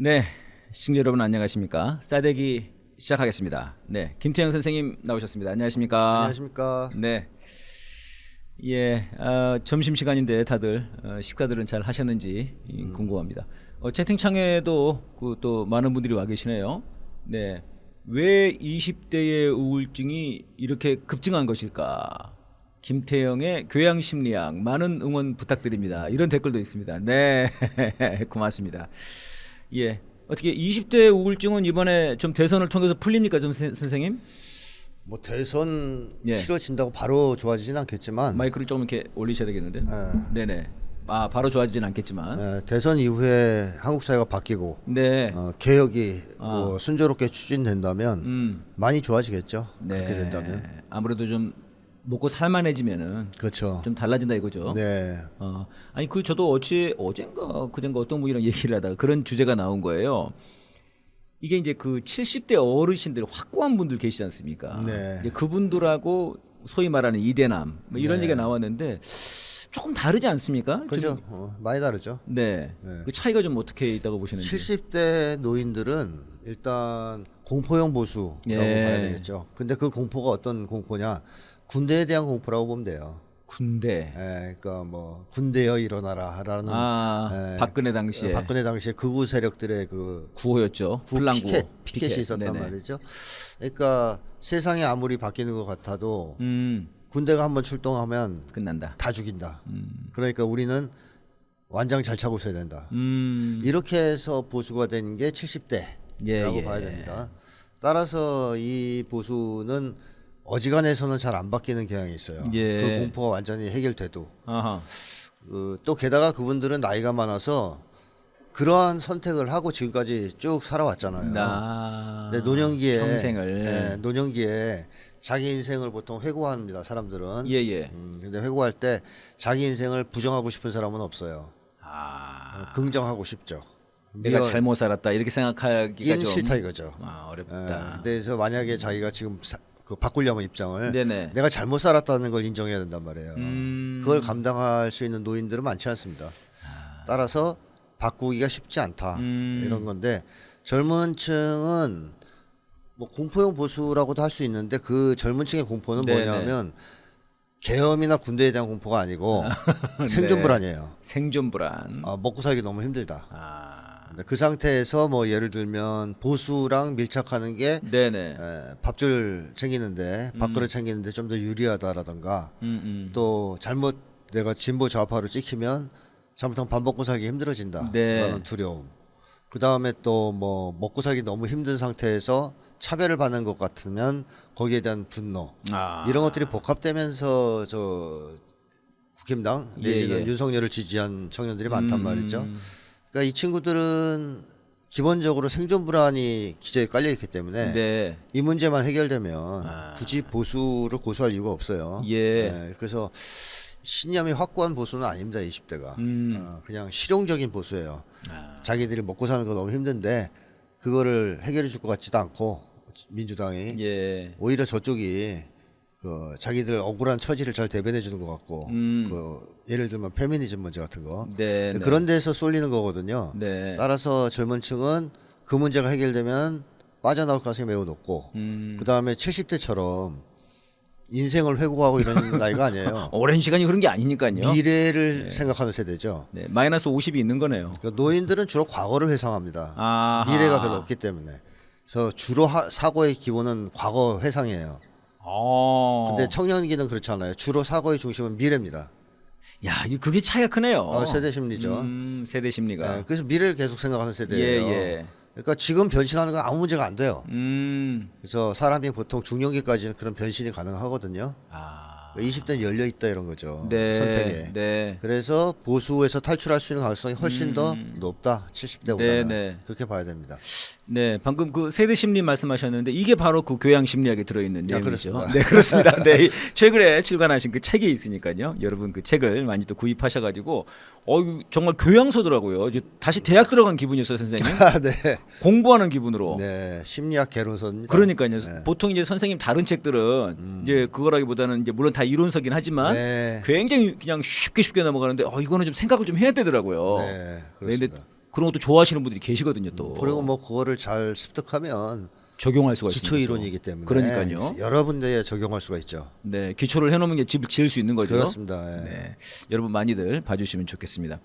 네, 시청자 여러분 안녕하십니까? 싸대기 시작하겠습니다. 네, 김태형 선생님 나오셨습니다. 안녕하십니까? 안녕하십니까. 네, 점심 시간인데 다들 식사들은 잘 하셨는지 궁금합니다. 채팅창에도 또 많은 분들이 와 계시네요. 네, 왜 20대의 우울증이 이렇게 급증한 것일까? 김태형의 교양심리학 많은 응원 부탁드립니다. 이런 댓글도 있습니다. 네, 고맙습니다. 예, 어떻게 20대 우울증은 이번에 좀 대선을 통해서 풀립니까, 좀 선생님? 뭐 대선 예. 치러진다고 바로 좋아지진 않겠지만 마이크를 조금 이렇게 올리셔야 되겠는데. 네네. 아, 바로 좋아지진 않겠지만. 대선 이후에 한국 사회가 바뀌고 네. 개혁이 뭐 순조롭게 추진된다면 많이 좋아지겠죠. 네. 그렇게 된다면. 아무래도 좀 먹고 살만해지면은 그렇죠. 좀 달라진다 이거죠. 네. 아니 저도 어젠가 그젠가 어떤 분이랑 얘기를 하다가 그런 주제가 나온 거예요. 이게 이제 그 70대 어르신들 확고한 분들 계시지 않습니까? 네. 이제 그분들하고 소위 말하는 이대남 뭐 이런 얘기가 나왔는데 조금 다르지 않습니까? 그죠. 좀, 많이 다르죠. 네. 네. 그 차이가 좀 어떻게 있다고 보시는지. 70대 노인들은 일단 공포형 보수라고 예. 봐야 되겠죠. 근데 그 공포가 어떤 공포냐? 군대에 대한 공포라고 보면 돼요. 군대. 그러니까 뭐 군대여 일어나라라는 박근혜 당시에 박근혜 당시에 극우 세력들의 그 구호였죠. 플랑구 피켓이 있었단 네네. 말이죠. 그러니까 세상이 아무리 바뀌는 것 같아도 음, 군대가 한번 출동하면 끝난다. 다 죽인다. 그러니까 우리는 완장 잘 차고 있어야 된다. 음, 이렇게 해서 보수가 된 게 70대라고 예. 봐야 됩니다. 따라서 이 보수는 어지간해서는 잘 안 바뀌는 경향이 있어요. 예. 그 공포가 완전히 해결돼도. 아하. 또 게다가 그분들은 나이가 많아서 그러한 선택을 하고 지금까지 쭉 살아왔잖아요. 근데 노년기에 평생을. 노년기에 자기 인생을 보통 회고합니다. 사람들은. 예예. 근데 회고할 때 자기 인생을 부정하고 싶은 사람은 없어요. 긍정하고 싶죠. 내가 잘못 살았다 이렇게 생각하기가 좀 싫다 이거죠. 어렵다. 그래서 만약에 자기가 지금 바꾸려면 입장을 네네. 내가 잘못 살았다는 걸 인정해야 된단 말이에요. 음. 그걸 감당할 수 있는 노인들은 많지 않습니다. 따라서 바꾸기가 쉽지 않다 이런 건데 젊은 층은 뭐 공포형 보수라고도 할 수 있는데 그 젊은 층의 공포는 네네. 뭐냐면 계엄이나 군대에 대한 공포가 아니고 생존 네. 불안이에요. 생존 불안. 먹고 살기 너무 힘들다. 근데 그 상태에서 뭐 예를 들면 보수랑 밀착하는 게 네네. 밥줄 챙기는데 밥그릇 챙기는데 좀 더 유리하다라든가 또 잘못 내가 진보 좌파로 찍히면 잘못하면 밥 먹고 살기 힘들어진다라는 네. 두려움. 그 다음에 또 뭐 먹고 살기 너무 힘든 상태에서 차별을 받는 것 같으면 거기에 대한 분노 이런 것들이 복합되면서 저 국힘당 내지는 예. 윤석열을 지지한 청년들이 많단 말이죠. 그러니까 이 친구들은 기본적으로 생존 불안이 기저에 깔려 있기 때문에 네. 이 문제만 해결되면 굳이 보수를 고수할 이유가 없어요. 예. 그래서 신념이 확고한 보수는 아닙니다. 20대가 그냥 실용적인 보수예요. 자기들이 먹고 사는 거 너무 힘든데 그거를 해결해 줄 것 같지도 않고 민주당이 예. 오히려 저쪽이 그 자기들 억울한 처지를 잘 대변해 주는 것 같고 그 예를 들면 페미니즘 문제 같은 거 네. 그런 데서 쏠리는 거거든요. 네. 따라서 젊은 층은 그 문제가 해결되면 빠져나올 가능성이 매우 높고 그 다음에 70대처럼 인생을 회고하고 이런 나이가 아니에요. 오랜 시간이 그런 게 아니니까요. 미래를 생각하는 세대죠. 네. 마이너스 50이 있는 거네요. 그러니까 노인들은 주로 과거를 회상합니다. 아하. 미래가 별로 없기 때문에. 그래서 주로 사고의 기본은 과거 회상이에요. 근데 청년기는 그렇잖아요. 주로 사고의 중심은 미래입니다. 야, 그게 차이가 크네요. 세대 심리죠. 세대 심리가. 네, 그래서 미래를 계속 생각하는 세대예요. 예. 그러니까 지금 변신하는 건 아무 문제가 안 돼요. 음. 그래서 사람이 보통 중년기까지는 그런 변신이 가능하거든요. 20대는 열려 있다 이런 거죠. 네. 선택에. 네. 그래서 보수에서 탈출할 수 있는 가능성이 훨씬 더 높다. 70대보다는 네. 그렇게 봐야 됩니다. 네, 방금 그 세대 심리 말씀하셨는데 이게 바로 그 교양 심리학에 들어있는 내용이죠. 그렇습니다. 네, 그렇습니다. 네, 최근에 출간하신 그 책이 있으니까요. 여러분 그 책을 많이 또 구입하셔가지고, 정말 교양서더라고요. 이제 다시 대학 들어간 기분이었어요, 선생님. 네. 공부하는 기분으로. 네, 심리학 개론서입니다. 그러니까요. 네. 보통 이제 선생님 다른 책들은 이제 그거라기보다는 이제 물론 다 이론서긴 하지만 네. 굉장히 그냥 쉽게 넘어가는데 이거는 좀 생각을 좀 해야 되더라고요. 네, 그렇습니다. 근데 그런 것도 좋아하시는 분들이 계시거든요. 또 그리고 뭐 그거를 잘 습득하면 적용할 수가 기초 있습니다. 이론이기 때문에 그러니까요. 여러 군데에 적용할 수가 있죠. 네, 기초를 해놓으면 이제 집을 지을 수 있는 거죠. 그렇습니다. 예. 네, 여러분 많이들 봐주시면 좋겠습니다.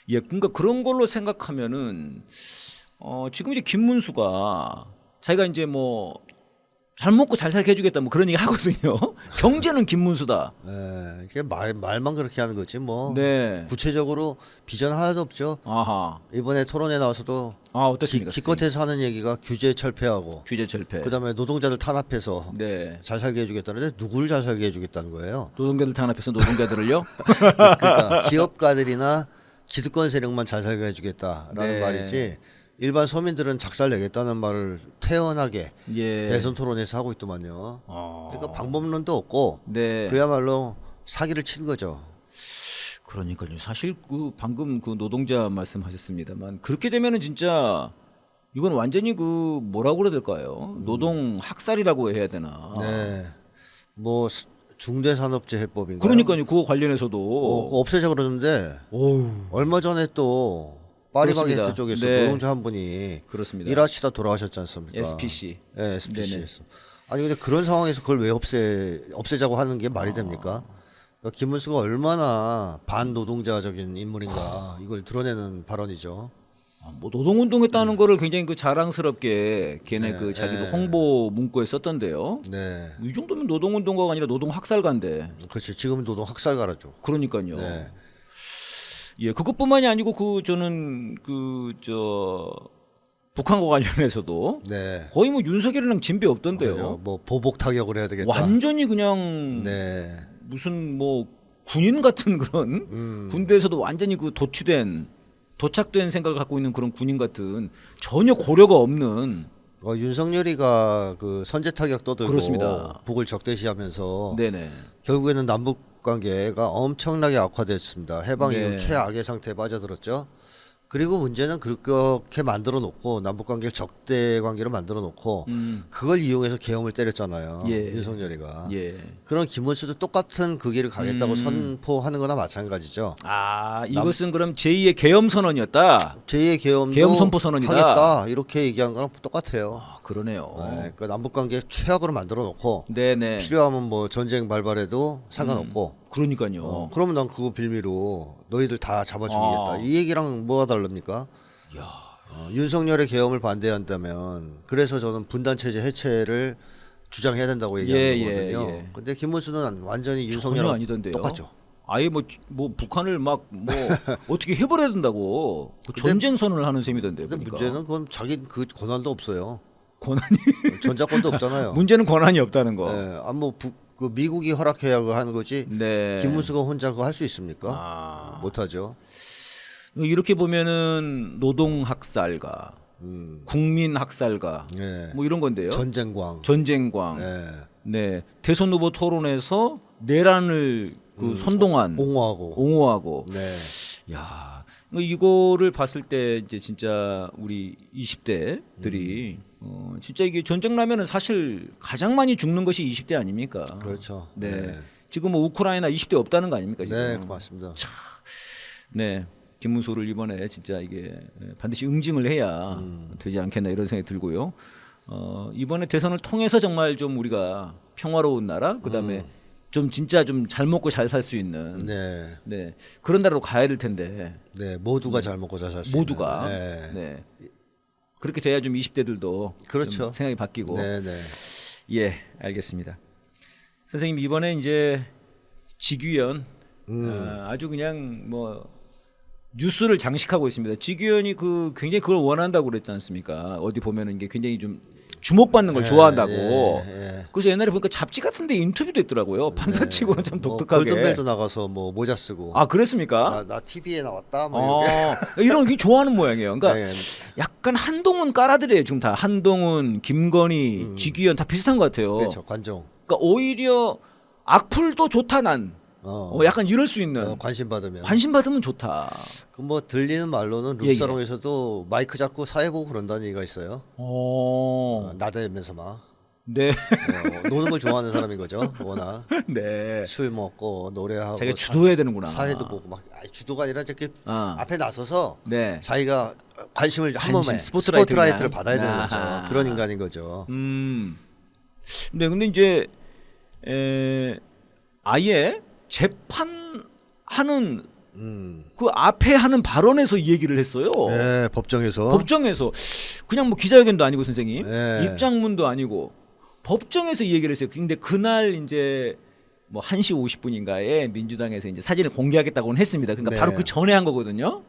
예, 그러니까 그런 걸로 생각하면은 지금 이제 김문수가 자기가 이제 뭐 잘 먹고 잘 살게 해주겠다 뭐 그런 얘기 하거든요. 경제는 김문수다. 예, 이게 말만 그렇게 하는 거지 뭐 네. 구체적으로 비전 하나도 없죠. 아하. 이번에 토론에 나와서도 어떻습니까? 기껏해서 하는 얘기가 규제 철폐하고 규제 철폐. 그다음에 노동자들 탄압해서 네. 잘 살게 해주겠다는데 누굴 잘 살게 해주겠다는 거예요. 노동자들 탄압해서 노동자들을요? 그러니까 기업가들이나 기득권 세력만 잘 살게 해주겠다라는 네. 말이지 일반 서민들은 작살 내겠다는 말을 태연하게 예. 대선 토론에서 하고 있더만요. 그러니까 방법론도 없고 네. 그야말로 사기를 친 거죠. 그러니까요. 사실 그 방금 그 노동자 말씀하셨습니다만 그렇게 되면은 진짜 이건 완전히 그 뭐라고 그래야 될까요? 노동 학살이라고 해야 되나? 네, 뭐 중대산업재해법인가? 그러니까요. 그거 관련해서도 그거 없애자 그러는데 어우, 얼마 전에 또 파리바게뜨 그렇습니다. 쪽에서 네. 노동자 한 분이 그렇습니다. 일하시다 돌아가셨지 않습니까? SPC. 네, SPC에서. 아니 근데 그런 상황에서 그걸 왜 없애자고 하는 게 말이 됩니까? 그러니까 김문수가 얼마나 반노동자적인 인물인가 이걸 드러내는 발언이죠. 뭐 노동운동했다는 거를 굉장히 그 자랑스럽게 걔네 그 자기도 홍보 문구에 썼던데요. 네, 이 정도면 노동운동가가 아니라 노동학살가인데. 그렇지. 지금은 노동 학살가라죠. 그러니까요. 네. 예, 그것뿐만이 아니고 그 저는 그 저 북한과 관련해서도 네. 거의 뭐 윤석열이랑 진배 없던데요. 그죠. 뭐 보복 타격을 해야 되겠다. 완전히 그냥 네. 무슨 뭐 군인 같은 그런 군대에서도 완전히 그 도착된 생각을 갖고 있는 그런 군인 같은 전혀 고려가 없는. 윤석열이가 그 선제 타격 떠들고 그렇습니다. 북을 적대시하면서 네네. 결국에는 남북 관계가 엄청나게 악화됐습니다. 해방 이후 네. 최악의 상태에 빠져들었죠. 그리고 문제는 그렇게 만들어 놓고 남북 관계를 적대 관계로 만들어 놓고 그걸 이용해서 계엄을 때렸잖아요. 예. 윤석열이가. 예. 그런 김문수도 똑같은 그 길을 가겠다고 선포하는 거나 마찬가지죠. 아, 이것은 그럼 제2의 계엄 선언이었다. 제2의 계엄도 계엄 선포 선언이다. 하겠다 이렇게 얘기한 거랑 똑같아요. 아, 그러네요. 네, 그 남북 관계 최악으로 만들어 놓고 네네. 필요하면 뭐 전쟁 발발해도 상관없고 그러니까요. 그러면 난 그거 빌미로 너희들 다 잡아주겠다. 이 얘기랑 뭐가 다릅니까? 윤석열의 계엄을 반대한다면 그래서 저는 분단 체제 해체를 주장해야 된다고 얘기하는 예, 거거든요. 예. 근데 김문수는 완전히 전혀 윤석열하고 아니던데요. 똑같죠. 아예 뭐 북한을 막 뭐 어떻게 해버려야 된다고 그 전쟁 선언을 하는 셈이던데 근데 보니까. 문제는 그건 자기 그 권한도 없어요. 권한이 전자권도 없잖아요. 문제는 권한이 없다는 거. 네, 그 미국이 허락해야 하는 거지. 네. 김문수가 혼자 그거 할 수 있습니까? 아. 못하죠. 이렇게 보면은 노동 학살가, 국민 학살가, 네. 뭐 이런 건데요. 전쟁광. 전쟁광. 네. 네. 대선 후보 토론에서 내란을 그 선동한 옹호하고. 네. 야, 이거를 봤을 때 이제 진짜 우리 20대들이 진짜 이게 전쟁 나면은 사실 가장 많이 죽는 것이 20대 아닙니까? 그렇죠. 네. 지금 뭐 우크라이나 20대 없다는 거 아닙니까? 지금? 네, 맞습니다. 네. 김문수를 이번에 진짜 이게 반드시 응징을 해야 되지 않겠나 이런 생각이 들고요. 이번에 대선을 통해서 정말 좀 우리가 평화로운 나라, 그다음에 좀 진짜 좀 잘 먹고 잘 살 수 있는 네. 네. 그런 나라로 가야 될 텐데. 네, 모두가 잘 먹고 잘 살 수 모두가 있는. 네. 그렇게 돼야 좀 20대들도 그렇죠. 좀 생각이 바뀌고. 네, 네. 예, 알겠습니다. 선생님 이번에 이제 직위원 아주 그냥 뭐 뉴스를 장식하고 있습니다. 직위원이 그 굉장히 그걸 원한다고 그랬지 않습니까? 어디 보면은 이게 굉장히 좀 주목받는 걸 좋아한다고. 예. 그래서 옛날에 보니까 잡지 같은데 인터뷰도 했더라고요. 판사치고는 참 독특하게. 골든벨도 나가서 뭐 모자 쓰고. 아 그랬습니까? 나 TV에 나왔다. 뭐 이렇게. 이런 게 좋아하는 모양이에요. 그러니까 네. 약간 한동훈 깔아드려요. 지금 다 한동훈, 김건희, 직위원 다 비슷한 것 같아요. 그렇죠. 관종. 그러니까 오히려 악플도 좋다 난. 약간 이럴 수 있는. 관심 받으면. 관심 받으면 좋다. 그 뭐 들리는 말로는 예, 룸사롱에서도 마이크 잡고 사회 보고 그런다는 얘기가 있어요. 나대면서 막. 네. 노는 걸 좋아하는 사람인 거죠. 워낙 네. 술 먹고 노래하고 자기가 주도해야 되는구나. 사회도 보고 막 주도가 아니라 이렇게 아. 앞에 나서서 네. 자기가 관심을 한 번에 스포트라이트 스포트라이트를 그냥. 받아야 되는 아하. 거죠. 그런 인간인 거죠. 네, 근데 이제 아예 재판하는 그 앞에 하는 발언에서 이 얘기를 했어요. 네, 법정에서 법정에서 그냥 뭐 기자회견도 아니고 선생님 네. 입장문도 아니고 법정에서 이 얘기를 했어요. 근데 그날 이제 뭐 1시 50분인가에 민주당에서 이제 사진을 공개하겠다고는 했습니다. 그러니까 네. 바로 그 전에 한 거거든요.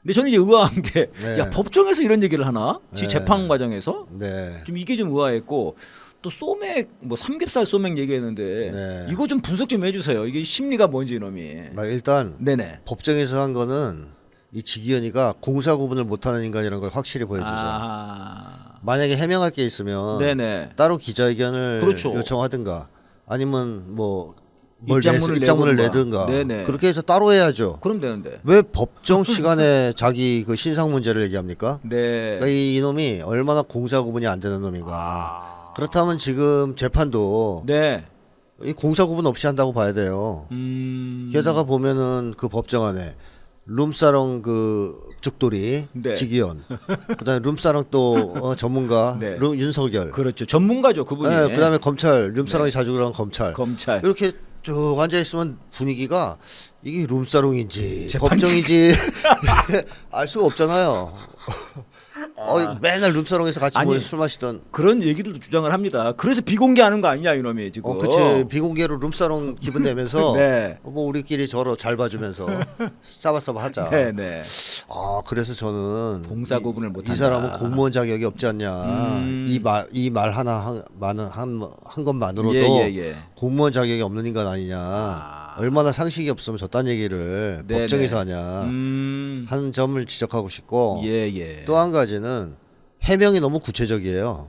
근데 저는 이제 의아한 게 네. 야, 법정에서 이런 얘기를 하나? 네. 재판 과정에서 네. 좀 이게 좀 의아했고 또 소맥 뭐 삼겹살 소맥 얘기했는데 네. 이거 좀 분석 좀 해주세요. 이게 심리가 뭔지 이놈이. 일단 네네. 법정에서 한 거는 이 지기현이가 공사 구분을 못하는 인간이라는 걸 확실히 보여주죠. 아. 만약에 해명할 게 있으면 네네. 따로 기자회견을 그렇죠. 요청하든가 아니면 뭐 내든가. 입장문을 내든가 네네. 그렇게 해서 따로 해야죠. 그럼 되는데. 왜 법정 시간에 자기 그 신상 문제를 얘기합니까? 네. 그러니까 이놈이 얼마나 공사 구분이 안 되는 놈인가. 그렇다면 지금 재판도 네. 이 공사 구분 없이 한다고 봐야 돼요. 게다가 보면은 그 법정 안에 룸사롱 그 죽돌이 네. 지기현, 그다음에 룸사롱 또 전문가 네. 윤석열, 그렇죠. 전문가죠 그분이. 네, 그다음에 검찰 룸사롱이 네. 자주 그러는 검찰. 검찰. 이렇게 쭉 앉아 있으면 분위기가 이게 룸사롱인지 재판지. 법정인지 알 수가 없잖아요. 맨날 룸사롱에서 같이 아니, 모여서 술 마시던. 그런 얘기들도 주장을 합니다. 그래서 비공개하는 거 아니냐 이놈이 지금. 그치. 비공개로 룸사롱 기분 내면서 네. 뭐 우리끼리 서로 잘 봐주면서 싸바싸바 하자. 네네. 그래서 저는 공사 구분을 못한다. 이 사람은 공무원 자격이 없지 않냐. 이 말 하나 한 것만으로도 예. 공무원 자격이 없는 인간 아니냐. 얼마나 상식이 없으면 저딴 얘기를 네네. 법정에서 하냐 하는 점을 지적하고 싶고 예. 또 한 가지는 해명이 너무 구체적이에요.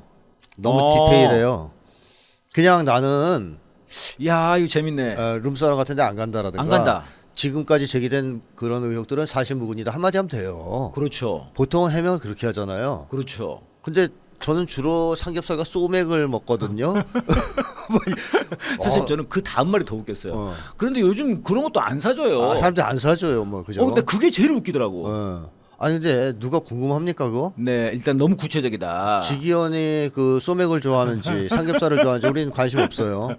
너무 어. 디테일해요. 그냥 나는 야 이거 재밌네. 룸사롱 같은데 안 간다라든가 안 간다. 지금까지 제기된 그런 의혹들은 사실 무근이다 한마디 하면 돼요. 그렇죠. 보통 해명을 그렇게 하잖아요. 그렇죠. 근데 저는 주로 삼겹살과 소맥을 먹거든요. 사실 저는 그 다음 말이 더 웃겼어요. 어. 그런데 요즘 그런 것도 안 사줘요. 사람들이 안 사줘요, 뭐 그죠? 근데 그게 제일 웃기더라고. 아니 근데 누가 궁금합니까 그거? 네, 일단 너무 구체적이다. 지기현이 그 소맥을 좋아하는지 삼겹살을 좋아하는지 우리는 관심 없어요.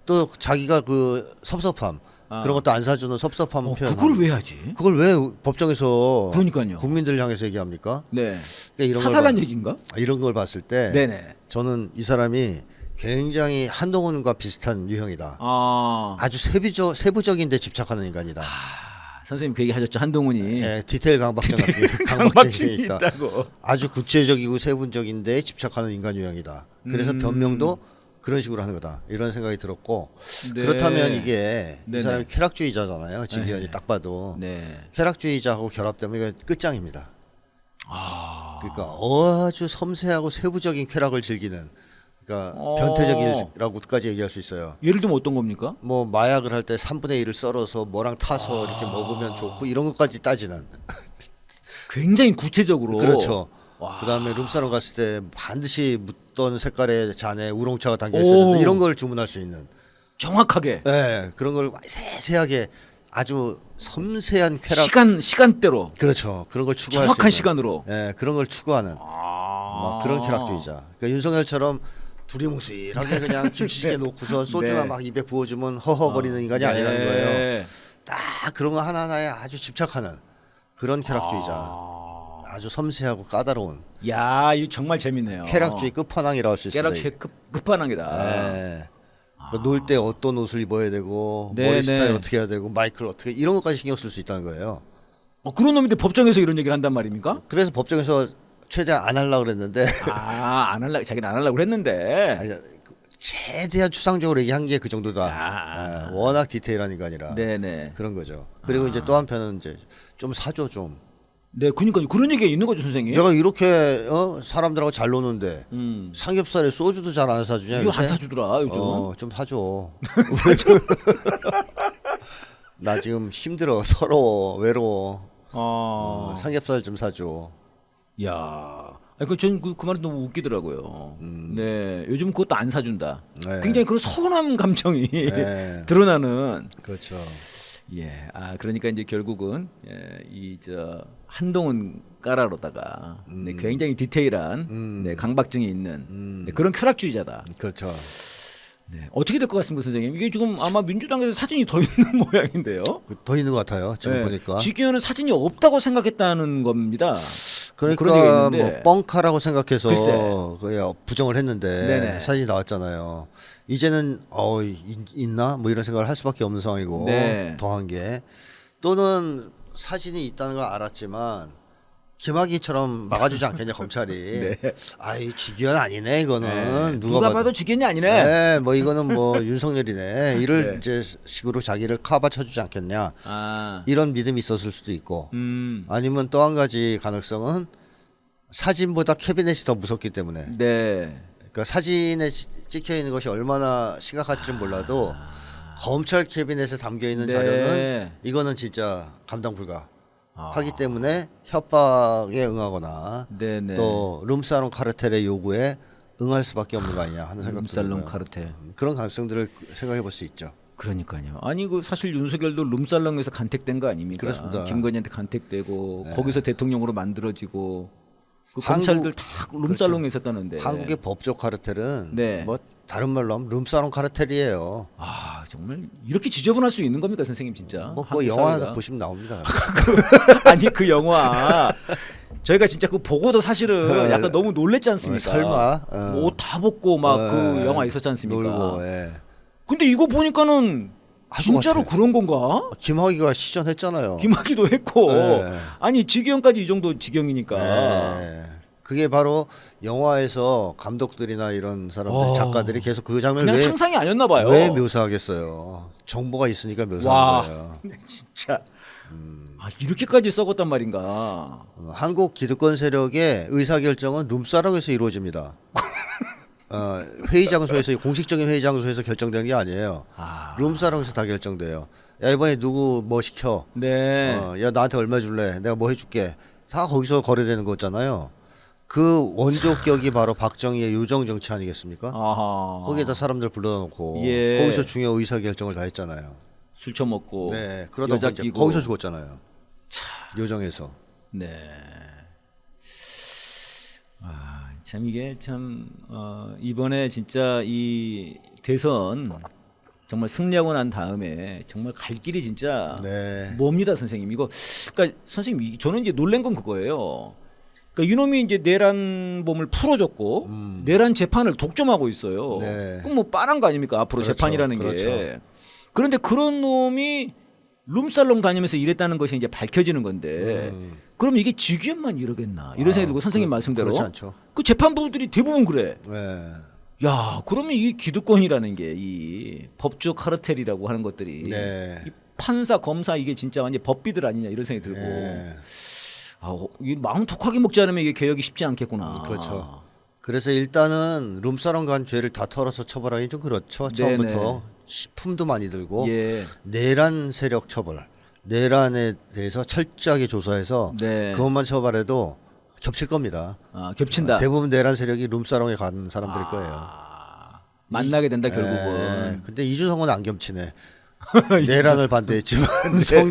또 자기가 그 섭섭함 그런 것도 안 사주는 섭섭함 표현. 그걸 왜 하지? 그걸 왜 법정에서 그러니까요. 국민들 향해서 얘기합니까? 네. 그러니까 이런 사달란 걸 얘기인가? 이런 걸 봤을 때 네네. 저는 이 사람이 굉장히 한동훈과 비슷한 유형이다. 아, 아주 세부적인 데 집착하는 인간이다. 선생님 그 얘기 하셨죠 한동훈이 예, 디테일 강박증 같은 게 강박증이 강박증이 있다. 있다고. 아주 구체적이고 세분적인 데에 집착하는 인간 유형이다. 그래서 변명도 그런 식으로 하는 거다. 이런 생각이 들었고 네. 그렇다면 이게 이 네네. 사람이 쾌락주의자잖아요. 지기현이 딱 봐도 네. 쾌락주의자하고 결합되면 이건 끝장입니다. 그러니까 아주 섬세하고 세부적인 쾌락을 즐기는 그러니까 변태적이라고까지 얘기할 수 있어요. 예를 들면 어떤 겁니까? 뭐 마약을 할 때 3분의 1을 썰어서 뭐랑 타서 이렇게 먹으면 좋고 이런 것까지 따지는. 굉장히 구체적으로. 그렇죠. 그다음에 룸사롱 갔을 때 반드시 묻던 색깔의 잔에 우롱차가 담겨 있었는데 이런 걸 주문할 수 있는. 정확하게. 네, 그런 걸 세세하게 아주 섬세한 쾌락. 시간대로. 그렇죠. 그런 걸 추구할 정확한 수 있는. 시간으로. 네, 그런 걸 추구하는 막 그런 쾌락주의자. 그러니까 윤석열처럼 두리뭉실하게 그냥 김치찌개 놓고서 소주나 네. 막 입에 부어주면 허허거리는 인간이 아니라는 거예요. 네. 딱 그런 거 하나하나에 아주 집착하는 그런 쾌락주의자. 아주 섬세하고 까다로운 야, 이거 정말 재밌네요. 쾌락주의 끝판왕이라고 할 수 있습니다. 쾌락주의 끝판왕이다. 네. 놀 때 어떤 옷을 입어야 되고 네, 머리 스타일 네. 어떻게 해야 되고 마이크를 어떻게 이런 것까지 신경 쓸 수 있다는 거예요. 그런 놈인데 법정에서 이런 얘기를 한단 말입니까? 그래서 법정에서 최대한 안 하려고 그랬는데 자기는 안 하려고 했는데. 아니, 최대한 추상적으로 얘기한 게 그 정도다. 워낙 디테일한 인간이라 네네. 그런 거죠. 그리고 이제 또 한편은 이제 좀 사줘 좀. 네, 그러니까 그런 얘기가 있는 거죠, 선생님. 내가 이렇게 사람들하고 잘 노는데 음. 삼겹살에 소주도 잘 안 사주냐? 이거 요새? 안 사주더라 요즘. 좀 사줘. 나 지금 힘들어, 서러워, 외로워. 삼겹살 좀 사줘. 야, 그 말은 너무 웃기더라고요. 네, 요즘 그것도 안 사준다. 네. 굉장히 그런 서운함 감정이 네. 드러나는. 그렇죠. 예, 그러니까 이제 결국은 이 저 한동훈 까라로다가 네, 굉장히 디테일한 네, 강박증이 있는 네, 그런 쾌락주의자다. 그렇죠. 네, 어떻게 될 것 같습니까, 선생님? 이게 지금 아마 민주당에서 사진이 더 있는 모양인데요. 더 있는 것 같아요. 지금 네, 보니까. 지기현은 사진이 없다고 생각했다는 겁니다. 그런 그러니까 얘기가 뭐 있는데. 뻥카라고 생각해서 글쎄. 거의 부정을 했는데 네네. 사진이 나왔잖아요. 이제는 있나 뭐 이런 생각을 할 수밖에 없는 상황이고 네. 더한 게 또는 사진이 있다는 걸 알았지만 김학의처럼 막아주지 않겠냐 검찰이. 네. 아이 지기현 아니네 이거는 누가 봐도 지기현이 아니네. 네, 뭐 이거는 뭐 윤석열이네. 이럴 네. 이제 식으로 자기를 카바쳐주지 않겠냐. 아, 이런 믿음이 있었을 수도 있고 아니면 또 한 가지 가능성은 사진보다 캐비넷이 더 무섭기 때문에 네. 그러니까 사진에 찍혀 있는 것이 얼마나 심각할지 몰라도 검찰 캐비넷에 담겨 있는 네. 자료는 이거는 진짜 감당 불가 하기 때문에 협박에 응하거나 네네. 또 룸사롱 카르텔의 요구에 응할 수밖에 없는 거 아니냐 하는 생각도 룸살롱 들고요. 카르텔. 그런 가능성들을 생각해 볼 수 있죠. 그러니까요. 아니 그 사실 윤석열도 룸살롱에서 간택된 거 아닙니까? 그렇습니다. 김건희한테 간택되고 네. 거기서 대통령으로 만들어지고 그 한국- 검찰들 다 룸살롱에 있었다는데. 한국의 법조 카르텔은 네. 뭐 다른 말로 하면 룸사롱 카르텔이에요. 아 정말 이렇게 지저분할 수 있는 겁니까, 선생님 진짜? 뭐 그 한국 영화 사회가? 보시면 나옵니다. 아니 그 영화 저희가 진짜 그 보고도 사실은 약간 너무 놀랬지 않습니까? 설마 뭐 옷 다 벗고 막 그 영화 있었지 않습니까? 놀고 예. 근데 이거 보니까는 할것 진짜로 같아. 그런 건가? 김학의가 시전했잖아요. 김학의도 했고 네. 아니 지경까지 이 정도 지경이니까 예. 그게 바로 영화에서 감독들이나 이런 사람들 어. 작가들이 계속 그 장면을 그냥 상상이 아니었나 봐요. 왜 묘사하겠어요? 정보가 있으니까 묘사한 와 거예요. 진짜 이렇게까지 썩었단 말인가? 한국 기득권 세력의 의사결정은 룸사롱에서 이루어집니다. 회의 장소에서 공식적인 회의 장소에서 결정되는 게 아니에요. 아, 룸사롱에서 다 결정돼요. 야 이번에 누구 뭐 시켜? 네. 야 나한테 얼마 줄래? 내가 뭐 해줄게. 다 거기서 거래되는 거잖아요. 그 원조격이 바로 박정희의 요정 정치 아니겠습니까? 아하. 거기에다 사람들 불러다 놓고 예. 거기서 중요 의사 결정을 다 했잖아요. 술 처먹고 네, 그러다 여자 보니 이제 끼고 거기서 죽었잖아요. 요정에서. 네. 참 이게 참 이번에 진짜 이 대선 정말 승리하고 난 다음에 정말 갈 길이 진짜 네. 뭡니다, 선생님. 이거 그러니까 선생님 저는 이제 놀란 건 그거예요. 그러니까 이놈이 이제 내란범을 풀어줬고 내란 재판을 독점하고 있어요. 네. 그럼 뭐 뻔한 거 아닙니까? 앞으로 그렇죠, 재판이라는 게. 그렇죠. 그런데 그런 놈이 룸살롱 다니면서 이랬다는 것이 이제 밝혀지는 건데 그럼 이게 지기현만 이러겠나 이런 생각이 들고 선생님 말씀대로 그렇지 않죠. 그 재판부들이 대부분 그래. 네. 야 그러면 이 기득권이라는 게 이 법조 카르텔이라고 하는 것들이 네. 이 판사 검사 이게 진짜 완전 법비들 아니냐 이런 생각이 들고 네. 이 마음 독하게 먹지 않으면 이게 개혁이 쉽지 않겠구나. 그렇죠. 그래서 일단은 룸사롱 간 죄를 다 털어서 처벌하기 좀 그렇죠. 처음부터 품도 많이 들고 예. 내란 세력 처벌, 내란에 대해서 철저하게 조사해서 네. 그것만 처벌해도 겹칠 겁니다. 겹친다. 대부분 내란 세력이 룸사롱에 간 사람들일 거예요. 만나게 된다 결국은. 네. 근데 이준석은 안 겹치네. 내란을 반대했지만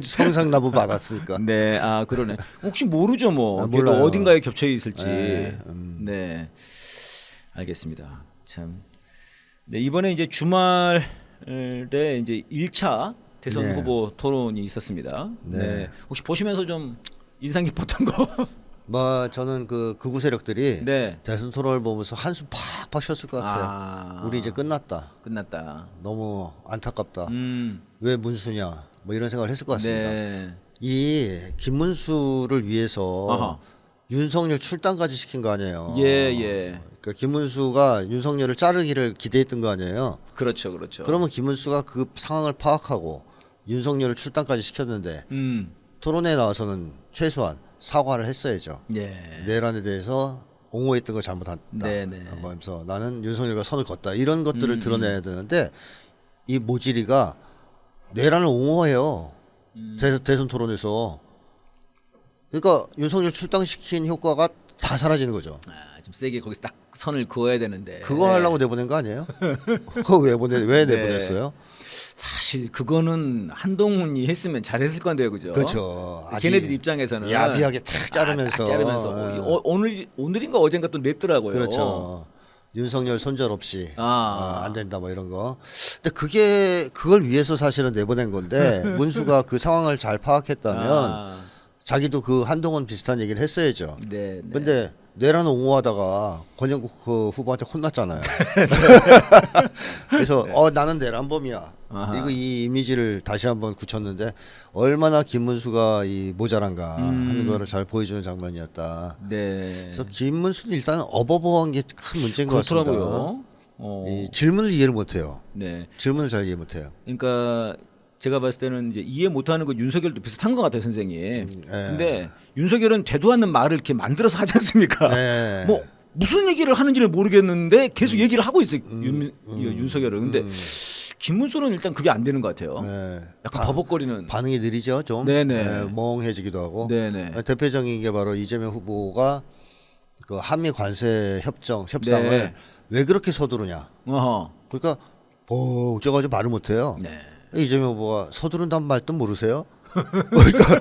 성상납부 받았으니까. 네, 그러네. 혹시 모르죠, 뭐. 걔도 몰라요. 어딘가에 겹쳐 있을지. 네, 네, 알겠습니다. 참. 네, 이번에 이제 주말에 이제 1차 대선 네. 후보 토론이 있었습니다. 네. 네. 혹시 보시면서 좀 인상 깊었던 거? 뭐 저는 그 극우 세력들이 네. 대선 토론을 보면서 한숨 팍팍 쉬었을 것 같아요. 우리 이제 끝났다. 끝났다. 너무 안타깝다. 음. 왜 문수냐? 뭐 이런 생각을 했을 것 같습니다. 네. 이 김문수를 위해서 아하. 윤석열 출당까지 시킨 거 아니에요. 예, 예. 그러니까 김문수가 윤석열을 자르기를 기대했던 거 아니에요. 그렇죠, 그렇죠. 그러면 김문수가 그 상황을 파악하고 윤석열을 출당까지 시켰는데 토론회에 나와서는 최소한 사과를 했어야죠. 예. 내란에 대해서 옹호했던 거 잘못했다. 네네. 하면서 나는 윤석열과 선을 걷다. 이런 것들을 드러내야 되는데 이 모지리가 내란을 옹호해요. 대선 토론에서. 그러니까 윤석열 출당시킨 효과가 다 사라지는 거죠. 좀 세게 거기서 딱 선을 그어야 되는데. 그거 하려고 내보낸 거 아니에요? 그거 왜 내보냈어요? 사실 그거는 한동훈이 했으면 잘했을 건데요, 그죠? 그렇죠. 걔네들 입장에서는 야비하게 탁 자르면서, 딱 자르면서 오늘인가 어젠가 또 냈더라고요. 그렇죠. 윤석열 손절 없이 안 된다 뭐 이런 거. 근데 그걸 위해서 사실은 내보낸 건데 문수가 그 상황을 잘 파악했다면 자기도 그 한동훈 비슷한 얘기를 했어야죠. 네. 근데 내란 옹호하다가 권영국 그 후보한테 혼났잖아요. 그래서 나는 내란범이야. 이거 이 이미지를 다시 한번 굳혔는데 얼마나 김문수가 이 모자란가 하는 거를 잘 보여주는 장면이었다. 네. 그래서 김문수는 일단 어버버한 게 큰 문제인 것 같습니다. 그렇더라고요. 이 질문을 이해를 못해요. 네. 질문을 잘 이해 못해요. 그러니까 제가 봤을 때는 이제 이해 못하는 거 윤석열도 비슷한 것 같아요, 선생님. 근데 윤석열은 되도 않는 말을 이렇게 만들어서 하지 않습니까? 네. 뭐 무슨 얘기를 하는지를 모르겠는데 계속 얘기를 하고 있어요, 윤석열은. 근데 김문수는 일단 그게 안 되는 것 같아요. 네. 약간 버벅거리는. 반응이 느리죠, 좀. 네네. 네, 멍해지기도 하고. 네네. 대표적인 게 바로 이재명 후보가 그 한미 관세 협상을 네. 왜 그렇게 서두르냐. 어허. 그러니까 어쩌가지고 말을 못해요. 네. 이재명 후보가 서두른다는 말도 모르세요? 그러니까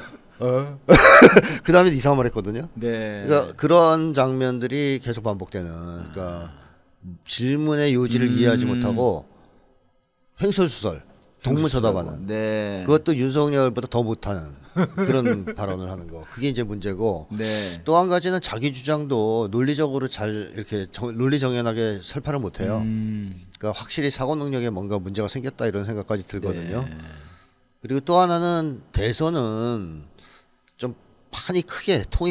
그 다음에 이상한 말 했거든요. 네. 그러니까 그런 장면들이 계속 반복되는. 그러니까 질문의 요지를 이해하지 못하고 횡설수설, 동문서답하는. 네. 그것도 윤석열보다 더 못하는 그런 발언을 하는 거. 그게 이제 문제고. 네. 또 한 가지는 자기 주장도 논리적으로 잘 이렇게 논리정연하게 설파를 못해요. 그러니까 확실히 사고 능력에 뭔가 문제가 생겼다 이런 생각까지 들거든요. 네. 그리고 또 하나는 대선은 좀 통이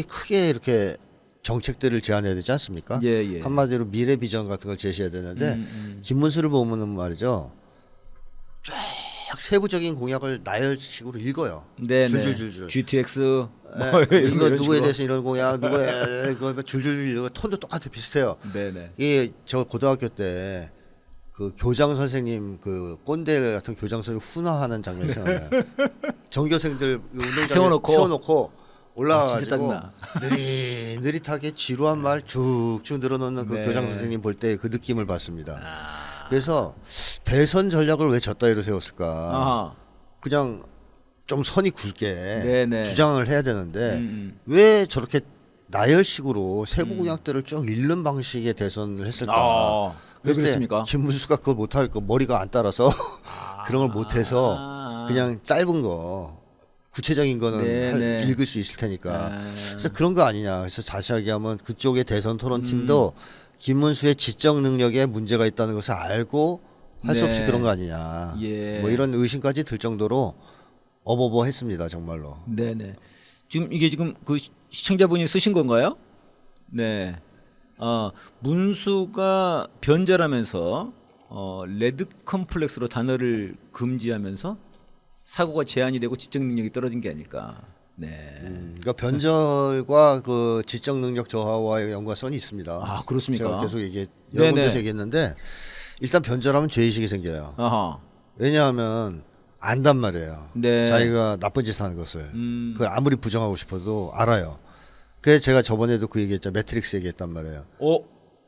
크게 이렇게 정책들을 제안해야 되지 않습니까? 예. 한마디로 미래 비전 같은 걸 제시해야 되는데 김문수를 보면은 말이죠. 쫙 세부적인 공약을 나열식으로 읽어요. 네. 줄줄줄줄. GTX 이거 누구에 대해서 이런 공약, 누구에 이거 줄줄줄 읽어. 톤도 똑같아 비슷해요. 네네. 이게 저 고등학교 때 그 교장 선생님 그 꼰대 같은 교장 선생님 훈화하는 장면이 생각나요. 전교생들 운동장에 세워놓고 올라가가지고 느릿하게 지루한 말 쭉쭉 늘어놓는 그 네. 교장 선생님 볼 때 그 느낌을 받습니다. 그래서 대선 전략을 왜 저따위로 세웠을까? 아하. 그냥 좀 선이 굵게 네네. 주장을 해야 되는데 왜 저렇게 나열식으로 세부 공약들을 쭉 읽는 방식의 대선을 했을까? 왜 그랬습니까? 김문수가 그걸 못할 거 머리가 안 따라서 그런 걸 못해서 그냥 짧은 거 구체적인 거는 읽을 수 있을 테니까 그래서 그런 거 아니냐. 그래서 자세하게 하면 그쪽의 대선 토론팀도 김문수의 지적 능력에 문제가 있다는 것을 알고 할 수 없이 그런 거 아니냐. 예. 뭐 이런 의심까지 들 정도로 어버버했습니다, 정말로. 네네. 지금 그 시청자분이 쓰신 건가요? 네. 문수가 변절하면서 레드 컴플렉스로 단어를 금지하면서 사고가 제한이 되고 지적 능력이 떨어진 게 아닐까. 네. 그러니까 변절과 그 지적 능력 저하와의 연관성이 있습니다. 아, 그렇습니까? 제가 계속 여러 군데서 얘기했는데 일단 변절하면 죄의식이 생겨요. 아하. 왜냐하면 안단 말이에요. 네. 자기가 나쁜 짓 하는 것을. 그걸 아무리 부정하고 싶어도 알아요. 그래서 제가 저번에도 그 얘기했죠. 매트릭스 얘기했단 말이에요.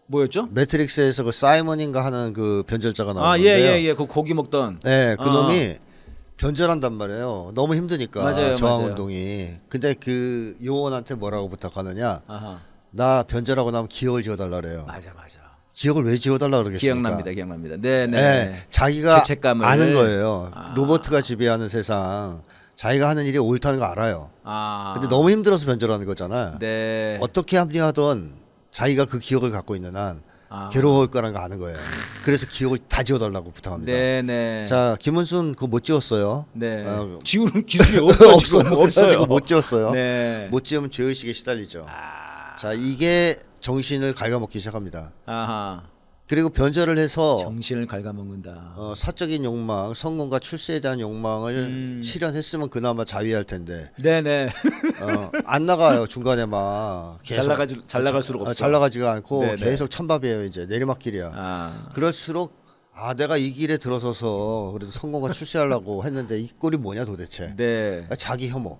뭐였죠? 매트릭스에서 그 사이먼인가 하는 그 변절자가 나오는데요. 예. 그 고기 먹던. 네, 그 놈이 변절한단 말이에요. 너무 힘드니까 맞아요, 저항 맞아요. 운동이. 근데 그 요원한테 뭐라고 부탁하느냐? 아하. 나 변절하고 나면 기억을 지워달라 그래요. 맞아. 기억을 왜 지워달라 그러겠습니까? 기억납니다. 네네. 네, 자기가 죄책감을. 아는 거예요. 로봇가 지배하는 세상. 자기가 하는 일이 옳다는 거 알아요. 근데 너무 힘들어서 변절하는 거잖아요. 네. 어떻게 합리하던 자기가 그 기억을 갖고 있는 한 괴로울 거라는 거 아는 거예요. 그래서 기억을 다 지워달라고 부탁합니다. 네네. 자, 김은순 그거 못 지웠어요. 네. 지우는 기술이 없어지고 못 지웠어요. 네. 못 지우면 죄의식에 시달리죠. 자, 이게 정신을 갉아먹기 시작합니다. 아하. 그리고 변절을 해서 정신을 갉아먹는다. 사적인 욕망, 성공과 출세에 대한 욕망을 실현했으면 그나마 자위할 텐데. 네네. 안 나가요. 중간에 막 계속 잘 나갈수록 없어. 잘 나가지가 않고 네네. 계속 찬밥이에요. 이제 내리막길이야. 그럴수록 내가 이 길에 들어서서 그래도 성공과 출세하려고 했는데 이 꼴이 뭐냐 도대체. 네. 자기 혐오.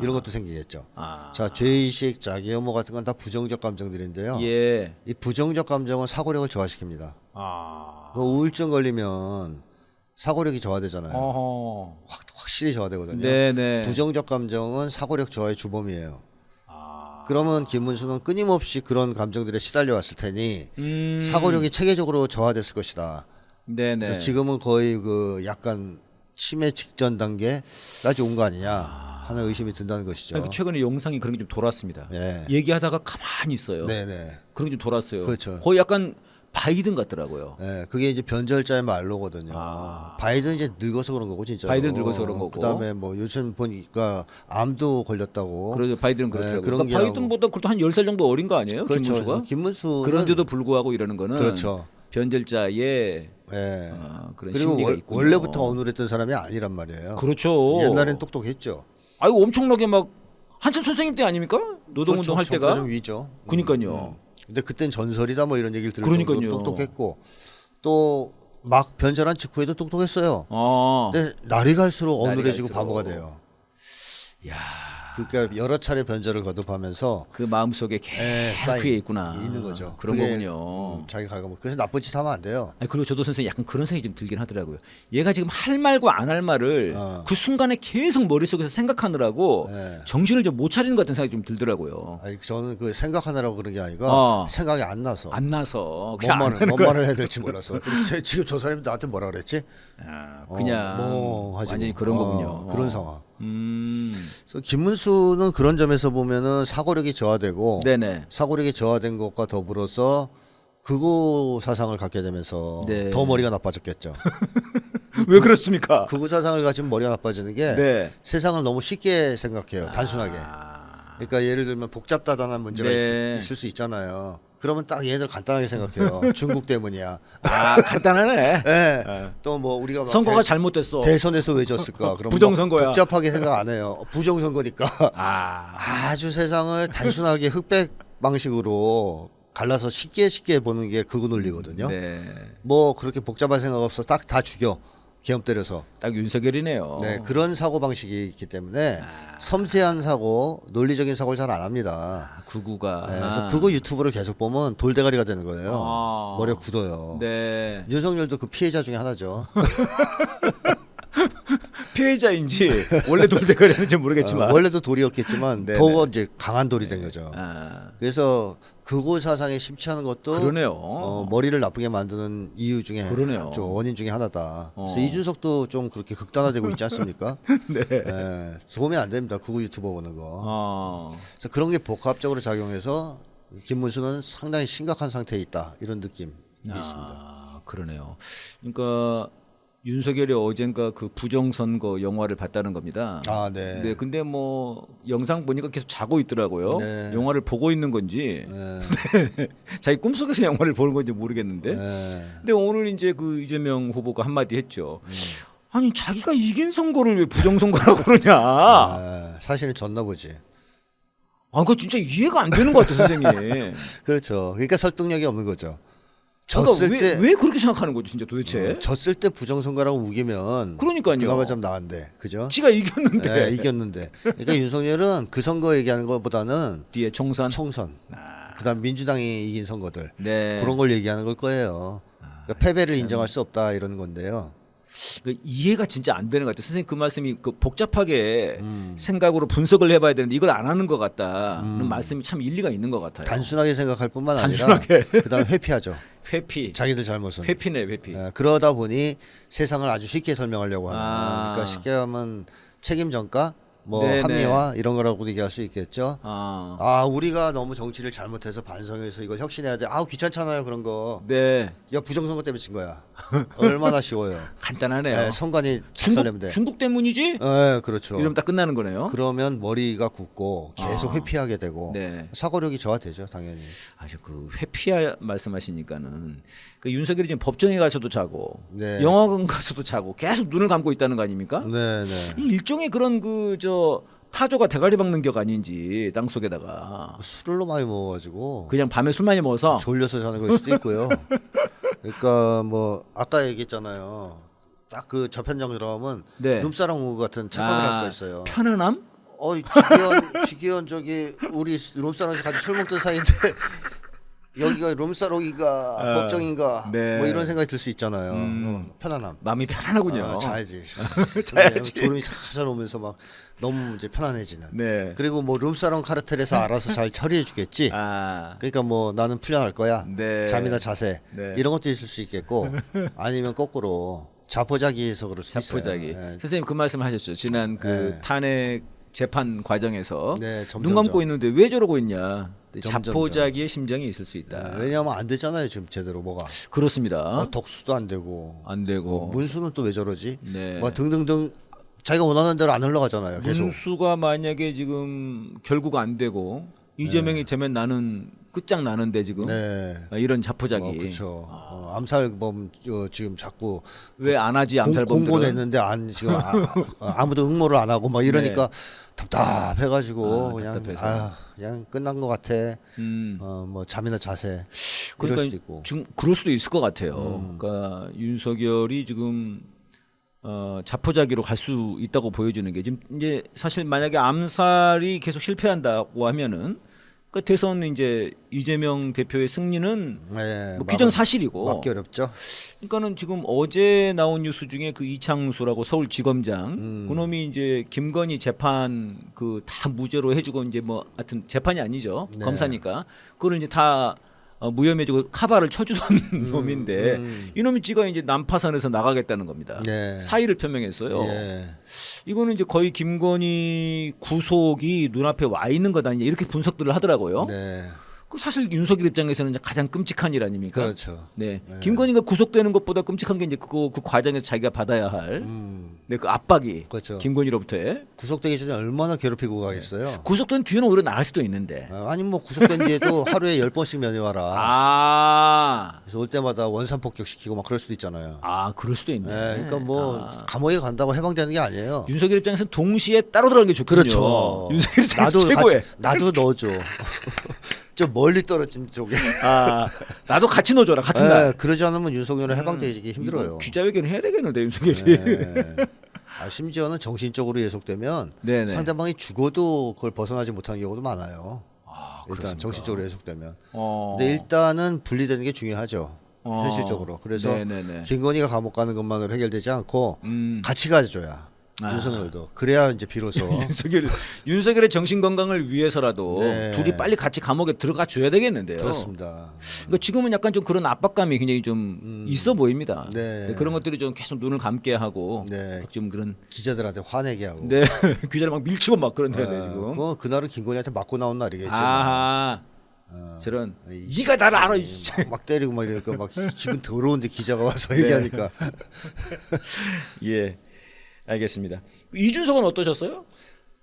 이런 것도 생기겠죠. 아. 자, 죄의식, 자기 혐오 같은 건 다 부정적 감정들인데요. 예. 이 부정적 감정은 사고력을 저하시킵니다. 아. 우울증 걸리면 사고력이 저하되잖아요. 어허. 확실히 저하되거든요. 네네. 부정적 감정은 사고력 저하의 주범이에요. 아. 그러면 김문수는 끊임없이 그런 감정들에 시달려 왔을 테니 사고력이 체계적으로 저하됐을 것이다. 네네. 그래서 지금은 거의 그 약간 치매 직전 단계까지 온 거 아니냐 하는 의심이 든다는 것이죠. 아니, 최근에 영상이 그런 게 좀 돌았습니다. 예. 얘기하다가 가만히 있어요. 네네. 그런 게 좀 돌았어요. 그렇죠. 거의 약간 바이든 같더라고요. 예, 그게 이제 변절자의 말로거든요. 바이든 이제 늙어서 그런 거고 진짜. 바이든 늙어서 그런 거고. 그다음에 뭐 요즘 보니까 암도 걸렸다고. 그래서 바이든은 그렇더라고요. 그런 그러니까 게 바이든보다 그래도 한 10살 정도 어린 거 아니에요? 그렇죠. 김문수가? 김문수는 그런데도 불구하고 이러는 거는 그렇죠. 변절자의 예. 그런 그리고 심리가 있군요. 원래부터 어눌했던 사람이 아니란 말이에요. 그렇죠. 옛날엔 똑똑했죠. 아이고 엄청나게 막 한참 선생님 때 아닙니까? 노동운동 할 그렇죠. 때가. 좀 위죠. 그러니까요. 근데 그땐 전설이다 뭐 이런 얘기를 들을 그러니까요. 정도로 똑똑했고 또 막 변절한 직후에도 똑똑했어요. 아. 근데 날이 갈수록 날이 어눌해지고 갈수록. 바보가 돼요. 야. 그러니까 여러 차례 변절을 거듭하면서 그 마음속에 계속 쌓인 그게 있구나. 있는 거죠. 그런 그게, 거군요. 자기 갉아먹. 그래서 나쁜 짓 하면 안 돼요. 아니, 그리고 저도 선생님 약간 그런 생각이 좀 들긴 하더라고요. 얘가 지금 할 말과 안 할 말을 그 순간에 계속 머릿속에서 생각하느라고 네. 정신을 좀 못 차리는 것 같은 생각이 좀 들더라고요. 아니, 저는 그 생각하느라고 그런 게 아니라 생각이 안 나서 안 나서 뭔 그냥 안 말을 하는 뭔 거야. 말을 해야 될지 몰라서. 지금 저 사람이 나한테 뭐라 그랬지? 그냥 뭐 하지 완전히 뭐. 그런 거군요. 그런 상황. 음. 그래서 김문수는 그런 점에서 보면은 사고력이 저하되고 네네. 사고력이 저하된 것과 더불어서 극우 사상을 갖게 되면서 네. 더 머리가 나빠졌겠죠. 왜 그렇습니까? 극우 사상을 가지면 머리가 나빠지는 게 네. 세상을 너무 쉽게 생각해요. 단순하게. 그러니까 예를 들면 복잡다단한 문제가 네. 있을 수 있잖아요. 그러면 딱 얘들 간단하게 생각해요. 중국 때문이야. 아 간단하네. 네. 또 뭐 우리가 막 선거가 잘못됐어. 대선에서 왜 졌을까? 그럼 부정선거야. 복잡하게 생각 안 해요. 부정선거니까. 아주 세상을 단순하게 흑백 방식으로 갈라서 쉽게 보는 게 극우 논리거든요. 네. 뭐 그렇게 복잡한 생각 없어 딱 다 죽여 계엄 때려서. 딱 윤석열이네요. 네, 그런 사고 방식이 있기 때문에 섬세한 사고, 논리적인 사고를 잘 안 합니다. 구구가. 네, 그래서 그거 유튜브를 계속 보면 돌대가리가 되는 거예요. 아. 머리가 굳어요. 네. 윤석열도 그 피해자 중에 하나죠. 피해자인지 원래 돌대가리는지 모르겠지만. 원래도 돌이었겠지만 네네. 더 이제 강한 돌이 된 거죠. 아, 그래서 극우 사상에 심취하는 것도 그러네요. 머리를 나쁘게 만드는 이유 중에 그러네요. 좀 원인 중에 하나다. 그래서 이준석도 좀 그렇게 극단화되고 있지 않습니까? 네. 예, 도움이 안 됩니다. 극우 유튜버 보는 거. 아, 그래서 그런 게 복합적으로 작용해서 김문수는 상당히 심각한 상태에 있다. 이런 느낌이 있습니다. 아, 그러네요. 그러니까 윤석열이 어젠가 그 부정선거 영화를 봤다는 겁니다. 아, 네. 네, 근데 뭐 영상 보니까 계속 자고 있더라고요. 네. 영화를 보고 있는 건지 네. 자기 꿈속에서 영화를 보는 건지 모르겠는데. 네. 근데 오늘 이제 그 이재명 후보가 한마디 했죠. 아니 자기가 이긴 선거를 왜 부정선거라고 그러냐. 사실은 졌나 보지. 아, 그거 진짜 이해가 안 되는 것 같아, 선생님. 그렇죠. 그러니까 설득력이 없는 거죠. 그러니까 졌을 때 왜 그렇게 생각하는 거죠, 진짜 도대체? 졌을 때 부정선거라고 우기면 그러니까요. 그나마 좀 나은데, 그죠? 지가 이겼는데 네, 이겼는데. 그러니까 윤석열은 그 선거 얘기하는 것보다는 뒤에 총선. 총선, 그다음 민주당이 이긴 선거들 네. 그런 걸 얘기하는 걸 거예요. 그러니까 패배를 인정할 수 없다 이런 건데요. 그 이해가 진짜 안 되는 것 같아요. 선생님 그 말씀이 그 복잡하게 생각으로 분석을 해봐야 되는데 이걸 안 하는 것 같다는 말씀이 참 일리가 있는 것 같아요. 단순하게 생각할 뿐만 단순하게. 아니라 그다음 회피하죠. 회피. 자기들 잘못은. 회피네, 회피. 그러다 보니 세상을 아주 쉽게 설명하려고 하는. 아. 그러니까 쉽게 하면 책임 전가, 뭐 네네. 합리화 이런 거라고도 얘기할 수 있겠죠. 아, 우리가 너무 정치를 잘못해서 반성해서 이걸 혁신해야 돼. 귀찮잖아요 그런 거. 네. 야 부정선거 때문에 진 거야. 얼마나 쉬워요. 간단하네요. 네, 선관위 착살내면 돼. 중국 때문이지? 네, 그렇죠. 이러면 딱 끝나는 거네요. 그러면 머리가 굳고 계속 회피하게 되고 네. 사고력이 저하되죠, 당연히. 아주 그 회피하 말씀하시니까는 그 윤석열이 지금 법정에 가서도 자고 네. 영화관 가서도 자고 계속 눈을 감고 있다는 거 아닙니까? 네, 네. 이 일종의 그런 그 저 타조가 대가리 박는 격 아닌지 땅 속에다가 술을 많이 먹어가지고 그냥 밤에 술 많이 먹어서 졸려서 자는 걸 수도 있고요. 그러니까 뭐 아까 얘기했잖아요. 딱 그 저편장 들어가면 네. 눈사람 오고 같은 착각을 할 수가 있어요. 편안함? 지기현 저기 우리 롬사롱에서 같이 술 먹던 사이인데 여기가 롬사롱인가 법정인가 네. 뭐 이런 생각이 들 수 있잖아요. 편안함. 마음이 편안하군요. 자야지. 자야지. 졸음이 살살 오면서 막 너무 이제 편안해지는. 네. 그리고 뭐 룸사롱 카르텔에서 알아서 잘 처리해주겠지. 아, 그러니까 뭐 나는 풀려날 거야. 네. 잠이나 자세 네. 이런 것도 있을 수 있겠고 아니면 거꾸로 자포자기해서 그럴 수 자포자기. 있어요. 예. 선생님 그 말씀을 하셨죠. 지난 그 네. 탄핵 재판 과정에서 네, 점점점. 눈 감고 있는데 왜 저러고 있냐. 점점점. 자포자기의 심정이 있을 수 있다. 예, 왜냐하면 안 되잖아요 지금 제대로 뭐가. 그렇습니다. 덕수도 안 되고 안 되고 문수는 또 왜 저러지? 네. 뭐 등등등 자기가 원하는 대로 안 흘러가잖아요. 계속. 문수가 만약에 지금 결국 안 되고 이재명이 되면 나는 끝장 나는데 지금 네. 이런 자포자기. 그렇죠. 암살범 지금 자꾸 왜 안 하지 암살범들은? 공고냈는데 지금 아무도 응모를 안 하고 막 이러니까 답답해가지고 답답해서. 그냥 끝난 것 같아. 음. 뭐 잠이나 자세 이럴 그러니까 수도 있고. 지금 그럴 수도 있을 것 같아요. 그러니까 윤석열이 지금 자포자기로 갈 수 있다고 보여주는 게 지금 이제 사실 만약에 암살이 계속 실패한다고 하면은 그 대선 이제 이재명 대표의 승리는 네, 뭐 기정사실이고. 막기 어렵죠. 그러니까는 지금 어제 나온 뉴스 중에 그 이창수라고 서울지검장 그놈이 이제 김건희 재판 그 다 무죄로 해주고 이제 뭐 하여튼 재판이 아니죠. 네. 검사니까 그걸 이제 다 무혐의해주고 카바를 쳐주던 놈인데 이놈이 지가 이제 난파선에서 나가겠다는 겁니다. 네. 사의를 표명했어요. 예. 이거는 이제 거의 김건희 구속이 눈앞에 와 있는 거다 이렇게 분석들을 하더라고요. 네. 그 사실 윤석열 입장에서는 이제 가장 끔찍한 일 아닙니까? 그렇죠. 네. 김건희가 구속되는 것보다 끔찍한 게 이제 그 과정에서 자기가 받아야 할 네, 그 압박이 그렇죠. 김건희로부터의 구속되기 전에 얼마나 괴롭히고 가겠어요. 구속된 뒤에는 오히려 나을 수도 있는데. 아니 뭐 구속된 뒤에도 하루에 10번씩 면회와라. 아, 그래서 올 때마다 원산 폭격시키고 막 그럴 수도 있잖아요. 그럴 수도 있네. 네, 그러니까 뭐 감옥에 간다고 해방되는 게 아니에요. 윤석열 입장에서는 동시에 따로 들어가는 게 좋군요. 그렇죠. 윤석열 입장에서 최고의. 나도 넣어줘. 좀 멀리 떨어진 쪽에. 나도 같이 넣어줘라 같은 날. 그러지 않으면 윤석열은 해방되기 힘들어요. 이거 기자회견 해야 되겠는데 윤석열이. 네. 심지어는 정신적으로 예속되면 네네. 상대방이 죽어도 그걸 벗어나지 못하는 경우도 많아요. 일단 그렇습니까? 정신적으로 예속되면. 어. 근데 일단은 분리되는 게 중요하죠. 어. 현실적으로. 그래서 네네네. 김건희가 감옥 가는 것만으로 해결되지 않고 같이 가줘야 윤석열도 그래야 이제 비로소 윤석열의 정신 건강을 위해서라도 네. 둘이 빨리 같이 감옥에 들어가 줘야 되겠는데요. 그렇습니다. 그러니까 지금은 약간 좀 그런 압박감이 굉장히 좀 있어 보입니다. 네. 그런 것들이 좀 계속 눈을 감게 하고 네. 좀 그런 기자들한테 화내게 하고. 네 기자를 막 밀치고 막 그런데요 지금. 그날은 김건희한테 맞고 나온 날이겠죠. 아하 저런 네가 나를 알아. 막 때리고 막 이러니까 막 기분 더러운데 기자가 와서 얘기하니까. 예 알겠습니다. 이준석은 어떠셨어요?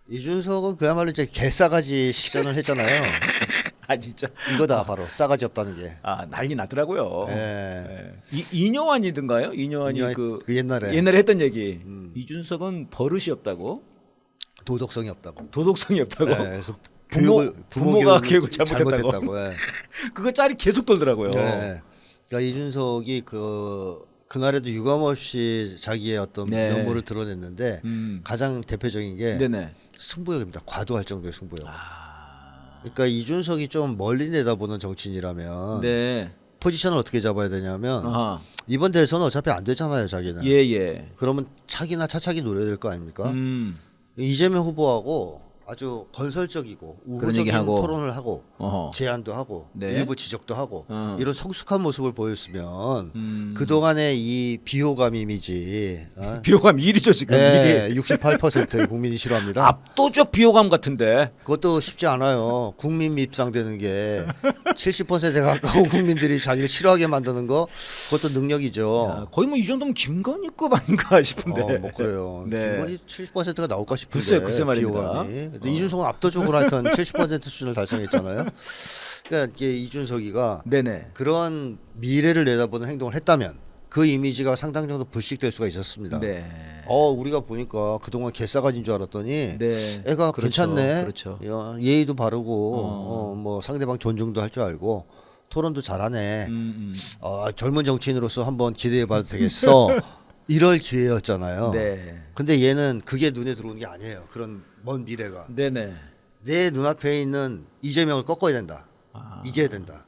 이준석은 그야말로 이제 개싸가지 시전을 했잖아요. 아 진짜 이거다 바로 싸가지 없다는 게. 난리 나더라고요. 예. 이녀환이든가요? 이녀환이 이녀환 그 옛날에 했던 얘기. 이준석은 버릇이 없다고, 도덕성이 없다고. 도덕성이 없다고. 네, 그래서 부모가 교육을 교육을 잘못했다고. 예. 그거 짤이 계속 돌더라고요. 네. 그러니까 이준석이 그날에도 유감없이 자기의 어떤 네. 면모를 드러냈는데 가장 대표적인 게 네네. 승부욕입니다. 과도할 정도의 승부욕. 그러니까 이준석이 좀 멀리 내다보는 정치인이라면 네. 포지션을 어떻게 잡아야 되냐면 아하. 이번 대선은 어차피 안 되잖아요, 자기는. 예. 그러면 차기나 차차기 노려야 될 거 아닙니까? 음. 이재명 후보하고 아주 건설적이고 우호적인 얘기하고. 토론을 하고 어허. 제안도 하고 네. 일부 지적도 하고 이런 성숙한 모습을 보였으면 그동안의 이 비호감 이미지 비호감 1위죠 지금. 네, 1위. 68% 국민이 싫어합니다. 압도적 비호감 같은데. 그것도 쉽지 않아요. 국민 밉상되는 게 70%에 가까운 국민들이 자기를 싫어하게 만드는 거 그것도 능력이죠. 거의 뭐 이 정도면 김건희급 아닌가 싶은데. 뭐 그래요. 네. 김건희 70%가 나올까 싶은데 글쎄 말입니다. 비호감이. 근데 이준석은 압도적으로 하여튼 70% 수준을 달성했잖아요. 그러니까 이게 이준석이가 네네. 그런 미래를 내다보는 행동을 했다면 그 이미지가 상당 정도 불식될 수가 있었습니다. 네. 우리가 보니까 그동안 개싸가지인 줄 알았더니 네. 애가 그렇죠. 괜찮네. 그렇죠. 예의도 바르고 뭐 상대방 존중도 할 줄 알고 토론도 잘하네. 젊은 정치인으로서 한번 기대해봐도 되겠어. 이럴 기회였잖아요. 네. 근데 얘는 그게 눈에 들어오는 게 아니에요. 그런 먼 미래가 네네. 내 눈앞에 있는 이재명을 꺾어야 된다. 이겨야 된다.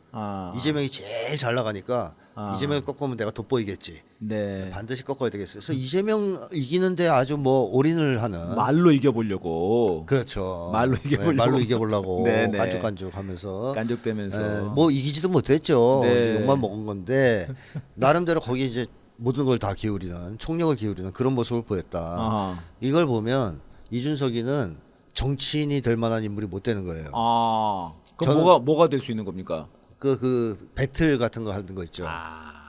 이재명이 제일 잘 나가니까 이재명을 꺾으면 내가 돋보이겠지. 네. 반드시 꺾어야 되겠어요. 그래서 이재명 이기는데 아주 뭐 올인을 하는. 말로 이겨보려고. 그렇죠. 말로 이겨보려고. 네, 말로 이겨보려고 네네. 깐죽깐죽하면서 깐족대면서. 뭐 이기지도 못했죠. 네. 이제 욕만 먹은 건데 나름대로 거기 이제 모든 걸 다 기울이는 총력을 기울이는 그런 모습을 보였다. 아하. 이걸 보면 이준석이는 정치인이 될 만한 인물이 못 되는 거예요. 그럼 저는- 뭐가 될 수 있는 겁니까? 그 배틀 같은 거 하는 거 있죠.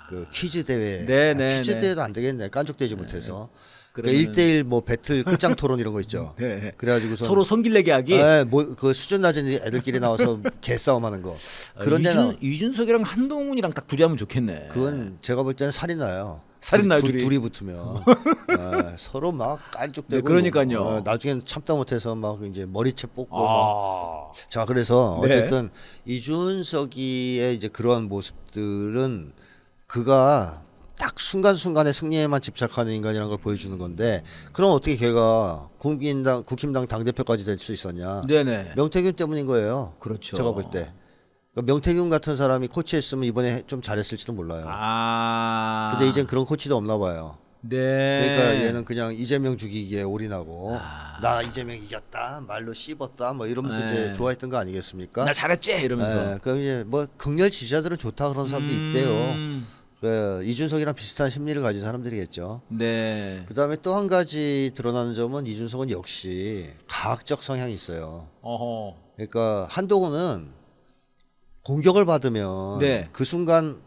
그 퀴즈 대회. 네네, 퀴즈 네. 대회도 안 되겠네. 깐족되지 못해서. 그러면은- 1대1 뭐 배틀 끝장 토론 이런 거 있죠. 네. 그래가지고서 서로 성길내기 하기. 뭐그 수준 낮은 애들끼리 나와서 개싸움하는 거. 그런 데는 이준석이랑 한동훈이랑 딱 둘이 하면 좋겠네. 그건 제가 볼 때는 살이 나요. 살이 나요, 둘이. 둘이 붙으면 서로 막 깐족되고. 네, 그러니까요. 나중에는 참다 못해서 막 이제 머리채 뽑고 막. 아. 자 그래서 네. 어쨌든 이준석이의 이제 그러한 모습들은 그가 딱 순간순간의 승리에만 집착하는 인간이라는 걸 보여주는 건데 그럼 어떻게 걔가 국힘당 당대표까지 될 수 있었냐. 네네. 명태균 때문인 거예요. 그렇죠. 제가 볼 때. 그러니까 명태균 같은 사람이 코치했으면 이번에 좀 잘했을지도 몰라요. 근데 이젠 그런 코치도 없나 봐요. 네. 그러니까 얘는 그냥 이재명 죽이기에 올인하고 나 이재명 이겼다 말로 씹었다 뭐 이러면서 네. 이제 좋아했던 거 아니겠습니까? 나 잘했지 이러면서. 그럼 이제 뭐 극렬 지지자들은 좋다 그런 사람도 있대요. 이준석이랑 비슷한 심리를 가진 사람들이겠죠. 네. 그다음에 또 한 가지 드러나는 점은 이준석은 역시 과학적 성향이 있어요. 어허. 그러니까 한동훈은 공격을 받으면 네. 그 순간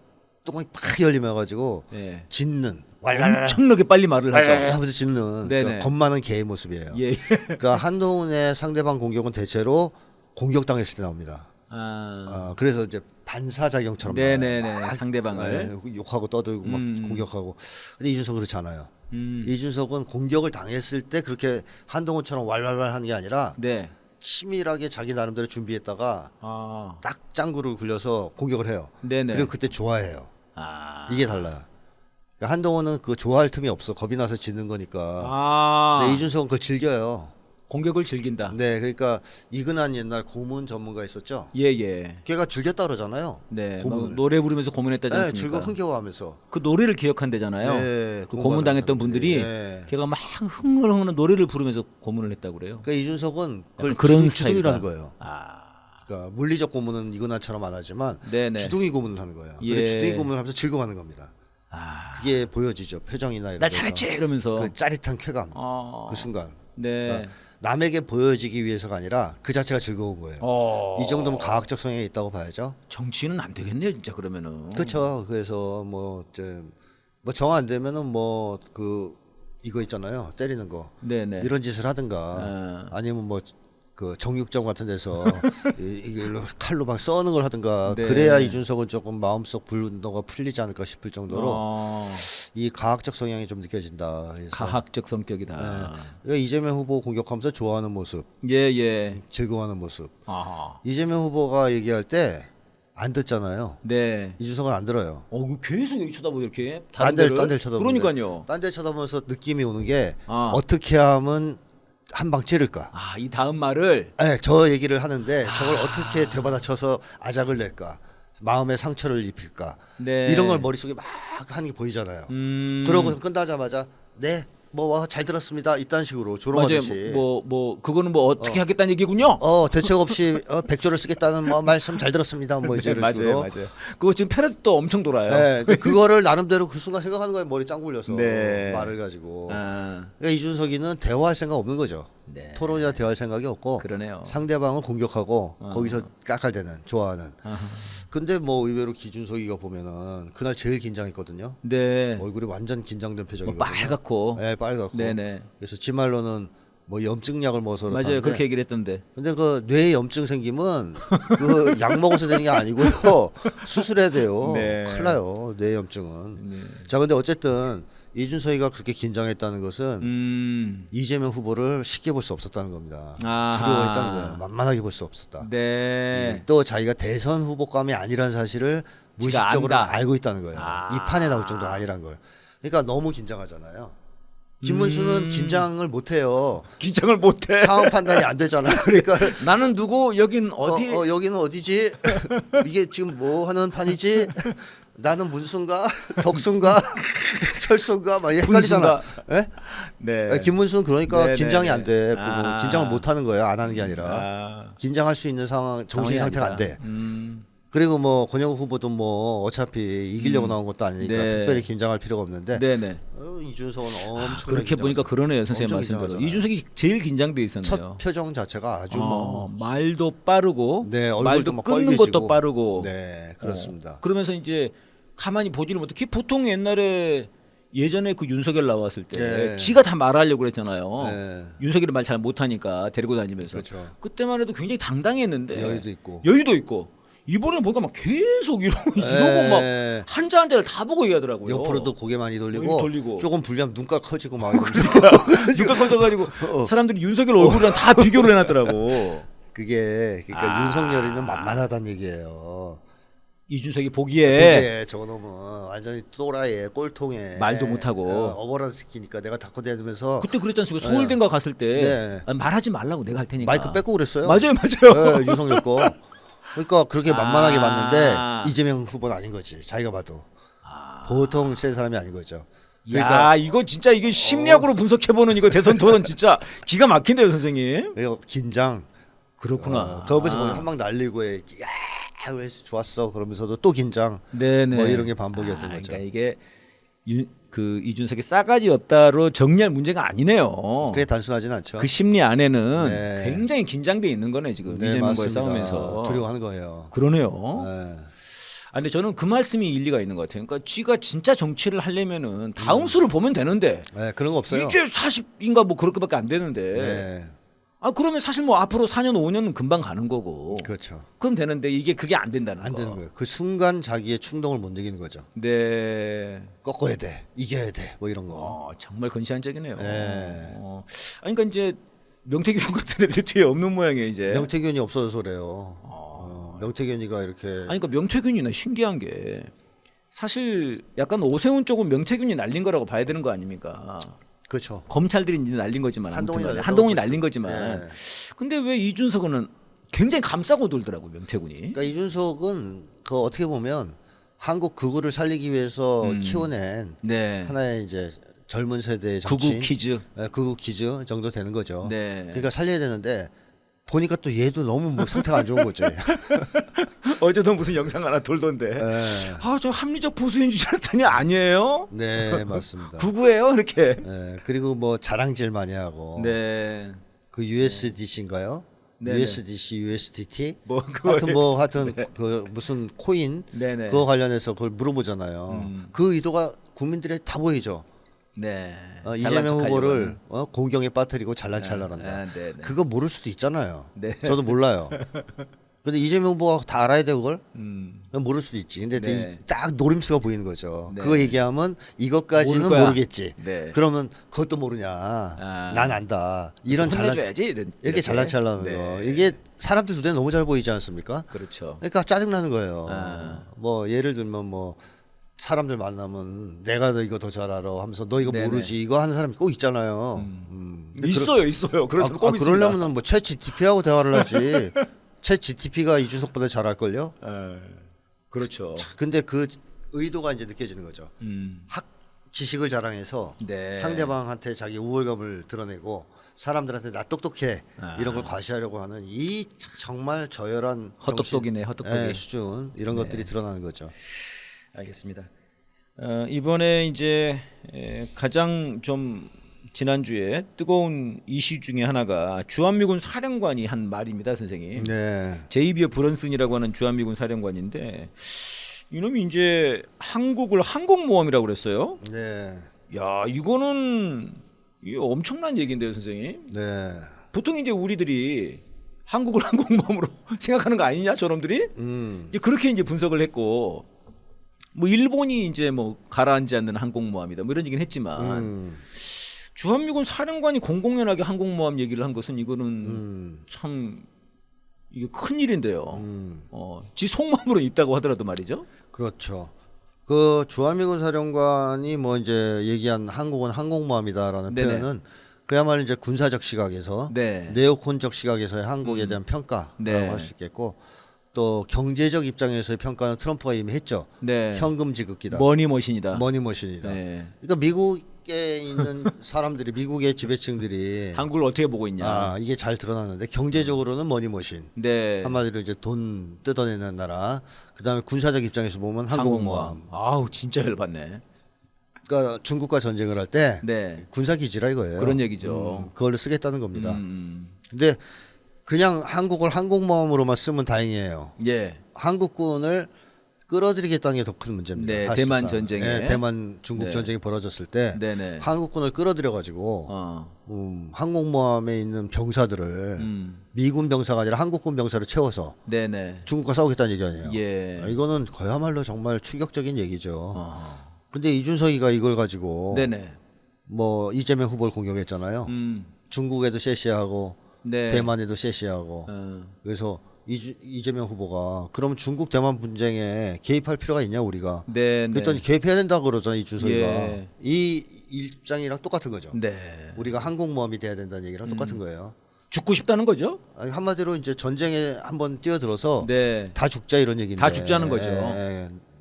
뚜껑이 팍 열리면 가지고 네. 짖는 엄청나게 빨리 말을 하죠. 하면서 짖는 네네. 그러니까 겁 많은 개의 모습이에요. 예. 그러니까 한동훈의 상대방 공격은 대체로 공격당했을 때 나옵니다. 그래서 이제 반사작용처럼 네네네. 막, 상대방을. 욕하고 떠들고 막 공격하고. 근데 이준석은 그렇지 않아요. 이준석은 공격을 당했을 때 그렇게 한동훈처럼 왈왈왈 하는 게 아니라 네. 치밀하게 자기 나름대로 준비했다가 딱 짱구를 굴려서 공격을 해요. 네네. 그리고 그때 좋아해요. 아. 이게 달라요. 그러니까 한동훈은 그 좋아할 틈이 없어. 겁이 나서 짖는 거니까. 근데 이준석은 그걸 즐겨요. 공격을 즐긴다. 네, 그러니까 이근한 옛날 고문 전문가 있었죠. 예예. 걔가 즐겼다 그러잖아요. 네. 막 고문을. 노래 부르면서 고문했다지 네, 않습니까? 즐거 흥겨워하면서. 그 노래를 기억한대잖아요. 네, 그 고문당했던 분들이 네. 걔가 막 흥얼흥얼 노래를 부르면서 고문을 했다고 그래요. 그러니까 이준석은 그걸 약간 그런 주둥이라는 스타일이다. 거예요. 아. 그러니까 물리적 고문은 이근한처럼 안 하지만 네네. 주둥이 고문을 하는 거예요. 예. 근데 주둥이 고문을 하면서 즐거워하는 겁니다. 그게 보여지죠. 표정이나 이런 나 데서. 잘했지 이러면서. 그 짜릿한 쾌감. 어. 그 순간. 네. 그러니까 남에게 보여지기 위해서가 아니라 그 자체가 즐거운 거예요. 이 정도면 과학적 성향이 있다고 봐야죠. 정치는 안 되겠네요, 진짜 그러면은. 그렇죠. 그래서 뭐 정 안 되면은 뭐 이거 있잖아요. 때리는 거. 네네. 이런 짓을 하든가 아니면 뭐 그 정육점 같은 데서 이걸로 칼로 막 써는 걸 하든가 네. 그래야 이준석은 조금 마음속 분노가 풀리지 않을까 싶을 정도로 이 과학적 성향이 좀 느껴진다. 그래서 가학적 성격이다. 그러니까 이재명 후보 공격하면서 좋아하는 모습, 예예. 즐거워하는 모습. 아하. 이재명 후보가 얘기할 때 안 듣잖아요. 네. 이준석은 안 들어요. 그 계속 여기 쳐다보고 이렇게. 딴 데 쳐다보고. 그러니까요. 딴 데 쳐다보면서 느낌이 오는 게 아. 어떻게 하면 한 방 찌를까. 이 다음 말을. 네, 저 얘기를 하는데 저걸 어떻게 되받아쳐서 아작을 낼까. 마음의 상처를 입힐까. 네. 이런 걸 머릿속에 막 하는 게 보이잖아요. 그러고 끝나자마자 네. 뭐 잘 들었습니다. 이딴 식으로 조롱하듯이. 맞아요. 그거는 뭐 어떻게 하겠다는 얘기군요. 대책 없이 백조를 쓰겠다는 뭐 말씀 잘 들었습니다. 뭐 이제 이런 식으로. 맞아요. 그거 지금 패러디도 엄청 돌아요. 네, 근데 그거를 나름대로 그 순간 생각하는 거예요. 머리 짱 굴려서 네. 말을 가지고. 아, 그러니까 이준석이는 대화할 생각 없는 거죠. 네. 토론이나 대화할 생각이 없고 그러네요. 상대방을 공격하고 거기서 깍깔대는 좋아하는. 근데 뭐 의외로 기준석이가 보면은 그날 제일 긴장했거든요. 네. 얼굴이 완전 긴장된 뭐 표정이거든요. 빨갛고. 네, 빨갛고. 네네. 그래서 지 말로는 뭐 염증약을 먹어서 맞아요. 그렇다는데 그렇게 얘기를 했던데. 근데 그 뇌에 염증 생기면 그 약 먹어서 되는 게 아니고요. 수술해야 돼요. 네. 큰일 나요. 뇌 염증은. 네. 자, 근데 어쨌든 이준석이가 그렇게 긴장했다는 것은 이재명 후보를 쉽게 볼 수 없었다는 겁니다. 아하. 두려워했다는 거예요. 만만하게 볼 수 없었다. 네. 또 자기가 대선 후보감이 아니라는 사실을 무의식적으로 안다. 알고 있다는 거예요. 아. 이 판에 나올 정도가 아니란 걸. 그러니까 너무 긴장하잖아요. 김문수는 긴장을 못 해요. 긴장을 못해. 상황 판단이 안 되잖아. 그러니까 나는 누구 여긴 어디? 여기는 어디지? 이게 지금 뭐 하는 판이지? 나는 문수인가? 덕수인가? 철수인가? 막 헷갈리잖아. 예? 네. 김문수는 그러니까 네, 긴장이 네, 안 돼. 네. 아. 긴장을 못 하는 거예요. 안 하는 게 아니라. 아, 긴장할 수 있는 상황, 정신 상황이 상태가 아니다. 안 돼. 그리고 뭐 권영국 후보도 뭐 어차피 이기려고 나온 것도 아니니까 네. 특별히 긴장할 필요가 없는데 네네. 이준석은 엄청 그렇게 보니까 그러네요, 선생님 엄청 말씀대로. 긴장하잖아요. 이준석이 제일 긴장돼 있었네요. 첫 표정 자체가 아주 뭐 말도 빠르고, 네, 얼굴도 말도 막 끊는 빨개지고. 것도 빠르고. 네, 그렇습니다. 그러면서 이제 가만히 보지를 못해. 보통 옛날에 예전에 그 윤석열 나왔을 때 네. 지가 다 말하려고 그랬잖아요. 네. 윤석열이 말 잘 못하니까 데리고 다니면서. 그렇죠. 그때만 해도 굉장히 당당했는데 여유도 있고. 여유도 있고. 이번에는 보니까 막 계속 이러고 막 한자 한자를 다 보고 얘기하더라고요. 옆으로도 고개 많이 돌리고, 고개 돌리고. 조금 불리하면 눈가 커지고 막 눈가 커져가지고 사람들이 윤석열 얼굴이랑 다 비교를 해놨더라고. 그게 그러니까 윤석열이는 만만하다는 얘기예요. 이준석이 보기에 그게 저거 놈은 완전히 또라이에 꼴통에 말도 못하고. 어버라 시키니까 내가 닫고 다니면서 그때 그랬지 않습니까? 서울대인가 갔을 때 네. 아니, 말하지 말라고 내가 할 테니까. 마이크 뺏고 그랬어요. 맞아요, 맞아요. 네, 윤석열 거. 그러니까 그렇게 만만하게 아. 봤는데 이재명 후보는 아닌 거지. 자기가 봐도 보통 센 사람이 아닌 거죠. 야, 이거 진짜 이게 심리학으로 분석해보는 이거 대선 토론 진짜 기가 막힌데요, 선생님. 이거 긴장. 그렇구나. 거기서 보면 한 방 날리고 해. 야왜 좋았어 그러면서도 또 긴장. 네네. 뭐 이런 게 반복이었던 거죠. 그러니까 이게 그 이준석이 싸가지 없다로 정리할 문제가 아니네요. 그게 단순하진 않죠. 그 심리 안에는 네. 굉장히 긴장돼 있는 거네 지금 네, 이재명과의 맞습니다. 싸우면서. 두려워하는 거예요. 그러네요. 네. 아, 근데 저는 그 말씀이 일리가 있는 것 같아요. 그러니까 쥐가 진짜 정치를 하려면은 다음 수를 보면 되는데 네, 그런 거 없어요. 이게 40인가 뭐 그렇게밖에 안 되는데. 네, 아 그러면 사실 뭐 앞으로 4년 5년은 금방 가는 거고. 그렇죠. 그럼 되는데 이게 그게 안 된다는 안 거. 되는 거예요. 그 순간 자기의 충동을 못 이기는 거죠. 네. 꺾어야 돼, 이겨야 돼, 뭐 이런 거. 정말 건시안적이네요. 네. 아니 그러니까 이제 명태균 같은 애들이 뒤에 없는 모양이에요 이제. 명태균이 없어져서 그래요. 명태균이가 이렇게 아니 그러니까 명태균이나 신기한 게 사실 약간 오세훈 쪽은 명태균이 날린 거라고 봐야 되는 거 아닙니까? 그렇죠. 검찰들이 이제 날린 거지만 한동훈이 아무튼 간에 날렸다고 한동훈이 보시죠. 날린 거지만 네. 근데 왜 이준석은 굉장히 감싸고 돌더라고 명태균이. 그러니까 이준석은 그 어떻게 보면 한국 극우를 살리기 위해서 키워낸 네. 하나의 이제 젊은 세대의 정치, 구구 퀴즈. 극우 퀴즈 정도 되는 거죠. 네. 그러니까 살려야 되는데 보니까 또 얘도 너무 뭐 상태가 안 좋은 거죠. 어제도 무슨 영상 하나 돌던데. 네. 아 저 합리적 보수인 줄 알았더니 아니에요. 네, 맞습니다. 구구예요 이렇게. 네, 그리고 뭐 자랑질 많이 하고 네. 그 USDC인가요? 네네. USDC, USDT 뭐 그거. 하여튼 그 무슨 코인 네네. 그거 관련해서 그걸 물어보잖아요. 그 의도가 국민들의 다 보이죠. 네. 이재명 후보를 공경에 빠뜨리고 잘난 척하란다. 아, 네네. 그거 모를 수도 있잖아요. 네. 저도 몰라요. 근데 이재명 후보가 다 알아야 돼 그걸? 그건 모를 수도 있지. 근데 네. 딱 노림수가 보이는 거죠. 네. 그거 얘기하면 이것까지는 모를 거야. 모르겠지. 네. 그러면 그것도 모르냐. 난 안다. 이런 잘난 혼내줘야지 이렇게 잘난 척하는 네. 거. 이게 사람들 눈에 너무 잘 보이지 않습니까? 그렇죠. 그러니까 짜증 나는 거예요. 아. 뭐 예를 들면 뭐 사람들 만나면 내가 너 이거 더 잘 알아 하면서 너 이거 네네. 모르지 이거 하는 사람이 꼭 있잖아요. 근데 있어요. 그래서 꼭 있습니다. 그러려면 뭐 GTP하고 대화를 하지. GTP가 이준석보다 잘할 걸요. 그렇죠. 근데 그 의도가 이제 느껴지는 거죠. 음. 지식을 자랑해서 네. 상대방한테 자기 우월감을 드러내고 사람들한테 나 똑똑해 이런 걸 과시하려고 하는 이 정말 저열한 헛똑똑이네, 정신, 헛똑똑이. 수준 이런 것들이 드러나는 거죠. 알겠습니다. 이번에 이제 가장 좀 지난주에 뜨거운 이슈 중에 하나가 주한미군 사령관이 한 말입니다, 선생님. 네. 제이비어 브런슨이라고 하는 주한미군 사령관인데 이놈이 이제 한국을 항공모함이라고 그랬어요. 네. 야, 이거는 이게 엄청난 얘기인데요, 선생님. 네. 보통 이제 우리들이 한국을 항공모함으로 생각하는 거 아니냐, 저놈들이? 이제 그렇게 이제 분석을 했고, 뭐 일본이 이제 뭐 가라앉지 않는 항공모함이다, 뭐 이런 얘기는 했지만 주한미군 사령관이 공공연하게 항공모함 얘기를 한 것은 이거는 참 이게 큰 일인데요. 지 속마음으로 있다고 하더라도 말이죠. 그렇죠. 그 주한미군 사령관이 뭐 이제 얘기한 한국은 항공모함이다라는 네네. 표현은 그야말로 이제 군사적 시각에서 네. 네오콘적 시각에서의 한국에 대한 평가라고 네. 할 수 있겠고 또 경제적 입장에서의 평가는 트럼프가 이미 했죠. 네. 현금 지급기다. 머니머신이다. 머니머신이다. 네. 그러니까 미국에 있는 사람들이 미국의 지배층들이 한국을 어떻게 보고 있냐. 아 이게 잘 드러나는데 경제적으로는 머니머신. 네. 한마디로 이제 돈 뜯어내는 나라. 그다음에 군사적 입장에서 보면 항공모함. 아우 진짜 열받네. 그러니까 중국과 전쟁을 할 때 네. 군사 기지라 이거예요. 그런 얘기죠. 그걸로 쓰겠다는 겁니다. 음. 근데 그냥 한국을 항공모함으로만 쓰면 다행이에요. 예. 한국군을 끌어들이겠다는 게 더 큰 문제입니다. 네, 사실상. 대만 전쟁에. 네, 대만 중국 네. 전쟁이 벌어졌을 때 네네. 한국군을 끌어들여 가지고 어. 항공모함에 있는 병사들을 미군 병사가 아니라 한국군 병사를 채워서 네네. 중국과 싸우겠다는 얘기 아니에요. 예. 아, 이거는 그야말로 정말 충격적인 얘기죠. 어. 근데 이준석이가 이걸 가지고 네네. 뭐 이재명 후보를 공격했잖아요. 중국에도 쎄쎄하고 네. 대만에도 쎄쎄하고 어. 그래서 이재명 후보가 그럼 중국 대만 분쟁에 개입할 필요가 있냐 우리가 네. 그랬더니 개입해야 된다 그러잖아 이준석이가 예. 이 입장이랑 똑같은 거죠. 네. 우리가 항공모함이 돼야 된다는 얘기랑 똑같은 거예요. 죽고 싶다는 거죠? 아니, 한마디로 이제 전쟁에 한번 뛰어들어서 네. 다 죽자 이런 얘기인데 다 죽자는 거죠.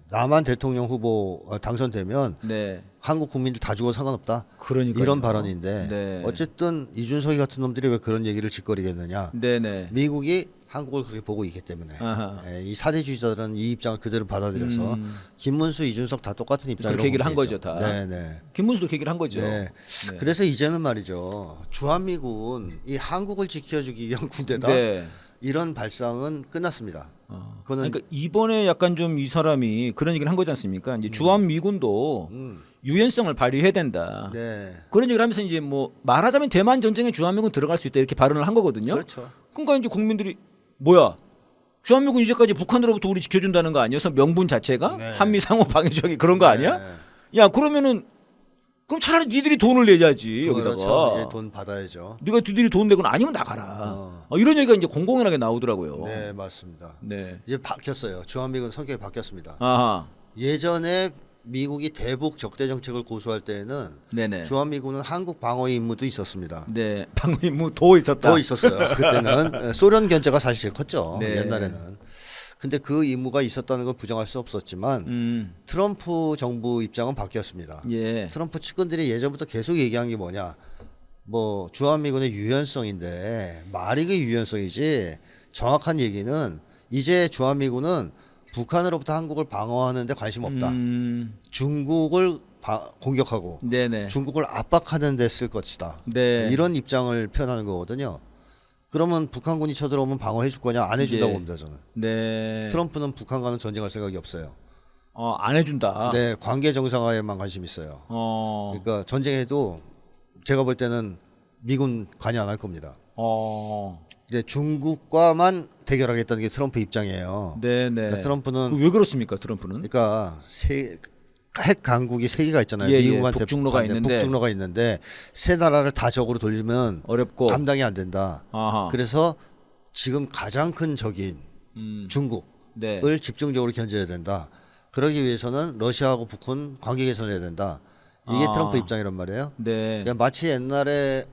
남한 대통령 후보 당선되면 네. 한국 국민들 다 죽어도 상관없다. 그러니까 이런 발언인데 네. 어쨌든 이준석이 같은 놈들이 왜 그런 얘기를 짓거리겠느냐. 네네. 미국이 한국을 그렇게 보고 있기 때문에 아하. 이 사대주의자들은 이 입장을 그대로 받아들여서 김문수, 이준석 다 똑같은 입장으로 그렇게 얘기를 한 보고 거죠, 있죠. 다. 네네. 김문수도 그 얘기를 한 거죠. 네. 그래서 이제는 말이죠. 주한미군 이 한국을 지켜주기 위한 군대다. 네. 이런 발상은 끝났습니다. 그거는 그러니까 이번에 약간 좀 이 사람이 그런 얘기를 한 거지 않습니까? 이제 주한 미군도 유연성을 발휘해야 된다. 네. 그런 얘기를 하면서 이제 뭐 말하자면 대만 전쟁에 주한미군 들어갈 수 있다 이렇게 발언을 한 거거든요. 그렇죠. 그러니까 이제 국민들이 뭐야? 주한미군 이제까지 북한으로부터 우리 지켜준다는 거 아니어서 명분 자체가 네. 한미 상호 방위적인 그런 거 아니야? 야 그러면은 그럼 차라리 니들이 돈을 내야지 여기다가. 그렇죠. 이제 돈 받아야죠. 네가 니들이 돈 내거나 아니면 나가라. 이런 얘기가 이제 공공연하게 나오더라고요. 네, 맞습니다. 네. 이제 바뀌었어요. 주한미군 성격이 바뀌었습니다. 아하. 예전에 미국이 대북 적대 정책을 고수할 때에는 네네. 주한미군은 한국 방어의 임무도 있었습니다. 네. 방위무 도 있었다. 더 있었어요. 그때는 소련 견제가 사실 컸죠. 네. 옛날에는. 근데 그 임무가 있었다는 걸 부정할 수 없었지만 트럼프 정부 입장은 바뀌었습니다. 예. 트럼프 측근들이 예전부터 계속 얘기한 게 뭐냐? 뭐 주한미군의 유연성인데 말이 그 유연성이지 정확한 얘기는 이제 주한미군은 북한으로부터 한국을 방어하는 데 관심 없다. 중국을 공격하고 네네. 중국을 압박하는 데 쓸 것이다. 네. 이런 입장을 표현하는 거거든요. 그러면 북한군이 쳐들어오면 방어해 줄 거냐? 안 해준다고 예. 봅니다 저는. 네. 트럼프는 북한과는 전쟁할 생각이 없어요. 안 해준다. 네, 관계 정상화에만 관심 있어요. 그러니까 전쟁에도 제가 볼 때는 미군 관여 안 할 겁니다. 이제 중국과만 대결하겠다는 게 트럼프 입장이에요. 네네. 그러니까 트럼프는 왜 그렇습니까 트럼프는? 그러니까 핵 강국이 세 개가 있잖아요. 예, 미국한테 북중로가 있는데. 북중로가 있는데 세 나라를 다 적으로 돌리면 어렵고. 감당이 안 된다. 아하. 그래서 지금 가장 큰 적인 중국을 네. 집중적으로 견제해야 된다. 그러기 위해서는 러시아하고 북한 관계 개선해야 된다. 이게 아. 트럼프 입장이란 말이에요. 네. 그러니까 마치 옛날에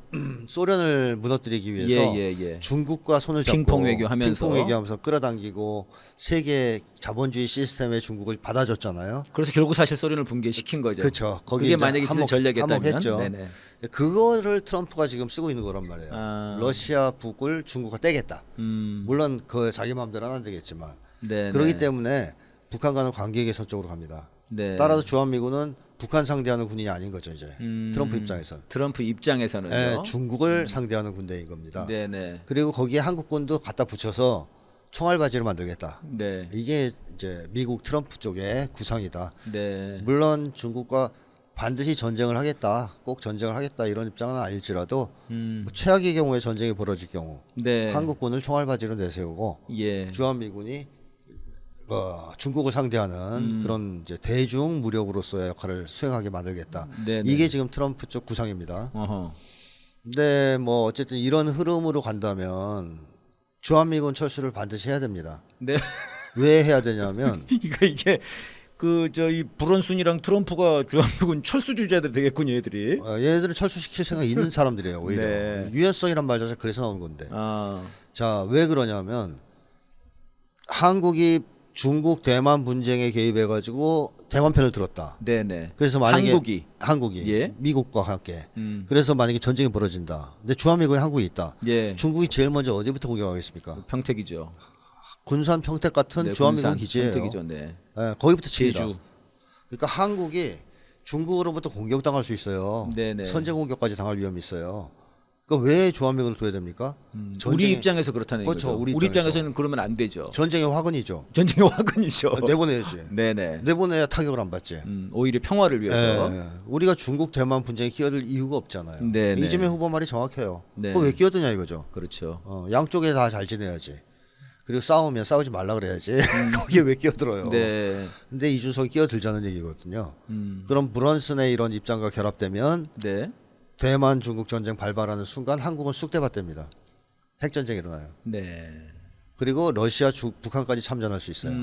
소련을 무너뜨리기 위해서 예. 중국과 손을 잡고 핑퐁 외교하면서. 핑퐁 외교하면서 끌어당기고 세계 자본주의 시스템에 중국을 받아줬잖아요. 그래서 결국 사실 소련을 붕괴시킨 거죠. 그렇죠. 거기 그게 이제 만약에 진짜 전략이었다면. 한몫했죠. 네네. 그거를 트럼프가 지금 쓰고 있는 거란 말이에요. 아. 러시아 북을 중국과 떼겠다. 음. 물론 그 자기 마음대로는 안 되겠지만 네. 그렇기 때문에 북한과는 관계 개선 쪽으로 갑니다. 네. 따라서 주한미군은 북한 상대하는 군인이 아닌 거죠 이제 트럼프 입장에서는. 트럼프 입장에서는요. 네, 중국을 상대하는 군대인 겁니다. 네네. 그리고 거기에 한국군도 갖다 붙여서 총알바지를 만들겠다. 네. 이게 이제 미국 트럼프 쪽의 구상이다. 네. 물론 중국과 반드시 전쟁을 하겠다, 꼭 전쟁을 하겠다 이런 입장은 아닐지라도 뭐 최악의 경우에 전쟁이 벌어질 경우 네. 한국군을 총알바지로 내세우고 예. 주한미군이 중국을 상대하는 그런 이제 대중 무력으로서의 역할을 수행하게 만들겠다. 네네. 이게 지금 트럼프 쪽 구상입니다. 어허. 근데 뭐 어쨌든 이런 흐름으로 간다면 주한미군 철수를 반드시 해야 됩니다. 네. 왜 해야 되냐면 이게 그 저희 브런슨이랑 트럼프가 주한미군 철수 주자들 되겠군요, 얘들이. 얘들을 철수시킬 생각이 있는 사람들이에요. 오히려 네. 유연성이란 말 자체가 그래서 나온 건데. 아, 자, 왜 그러냐면 한국이 중국 대만 분쟁에 개입해 가지고 대만 편을 들었다. 네네. 그래서 만약에 한국이 예. 미국과 함께 그래서 만약에 전쟁이 벌어진다. 근데 주한미군이 한국에 있다. 예. 중국이 제일 먼저 어디부터 공격하겠습니까? 평택이죠. 군산 평택 같은 네, 주한미군 군산, 기지예요. 평택이죠. 네. 예, 거기부터 칩니다. 제주. 그러니까 한국이 중국으로부터 공격당할 수 있어요. 네네. 선제 공격까지 당할 위험이 있어요. 그러니까 왜 주한미군을 둬야 됩니까? 우리 입장에서 그렇다는 그렇죠, 거죠. 우리 우리 입장에서. 입장에서는 그러면 안 되죠. 전쟁의 화근이죠. 전쟁의 화근이죠. 내보내야지. 네네. 내보내야 타격을 안 받지. 오히려 평화를 위해서. 예, 우리가 중국 대만 분쟁에 끼어들 이유가 없잖아요. 네네. 이재명 후보 말이 정확해요. 네. 그거 왜 끼어드냐 이거죠. 그렇죠. 양쪽에 다 잘 지내야지. 그리고 싸우면 싸우지 말라 그래야지. 거기에 왜 끼어들어요. 네. 근데 이준석이 끼어들자는 얘기거든요. 음. 그럼 브런슨의 이런 입장과 결합되면 네. 대만 중국 전쟁 발발하는 순간 한국은 쑥대밭됩니다. 핵전쟁이 일어나요. 네. 그리고 러시아, 북한까지 참전할 수 있어요.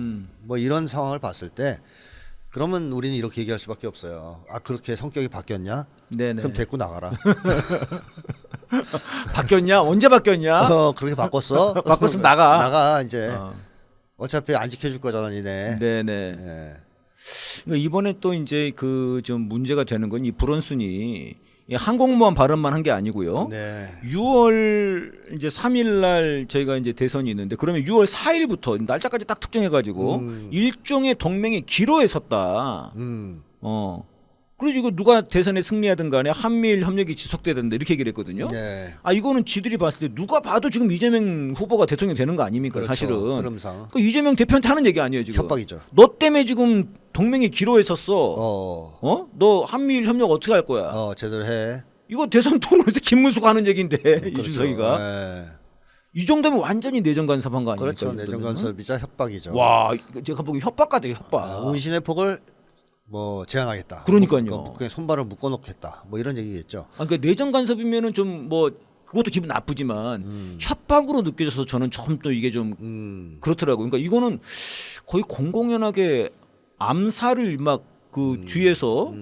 뭐 이런 상황을 봤을 때 그러면 우리는 이렇게 얘기할 수밖에 없어요. 아 그렇게 성격이 바뀌었냐? 네네. 그럼 데리고 나가라. 바뀌었냐? 언제 바뀌었냐? 그렇게 바꿨어? 바꿨으면 나가. 나가 이제. 어차피 안 지켜줄 거잖아 니네. 네네. 예. 그러니까 이번에 또 이제 그 좀 문제가 되는 건 이 브런슨이 이 항공모함 발언만 한 게 아니고요. 네. 6월 이제 3일 날 저희가 이제 대선이 있는데 그러면 6월 4일부터 날짜까지 딱 특정해 가지고 일종의 동맹의 기로에 섰다. 그래서 이거 누가 대선에 승리하든 간에 한미일 협력이 지속돼야 된다 이렇게 얘기를 했거든요. 네. 아 이거는 지들이 봤을 때 누가 봐도 지금 이재명 후보가 대통령 되는 거 아닙니까? 그렇죠. 사실은. 흐름상. 그 이재명 대표한테 하는 얘기 아니에요 지금. 협박이죠. 너 때문에 지금 동맹이 기로에 섰어. 너 한미일 협력 어떻게 할 거야? 제대로 해. 이거 대선 토론에서 김문수가 하는 얘기인데 그렇죠. 이준석이가 네. 이 정도면 완전히 내정 간섭한 거 아닙니까? 그렇죠. 내정 간섭이자 협박이죠. 와, 이거 제가 보기 협박 같아요, 협박. 운신의 폭을 뭐 제한하겠다. 그러니까요. 그냥 손발을 묶어놓겠다. 뭐 이런 얘기겠죠. 그러니까 내정 간섭이면은 좀 뭐 그것도 기분 나쁘지만 협박으로 느껴져서 저는 좀 또 이게 좀 그렇더라고요. 그러니까 이거는 거의 공공연하게 암살을 막 그 뒤에서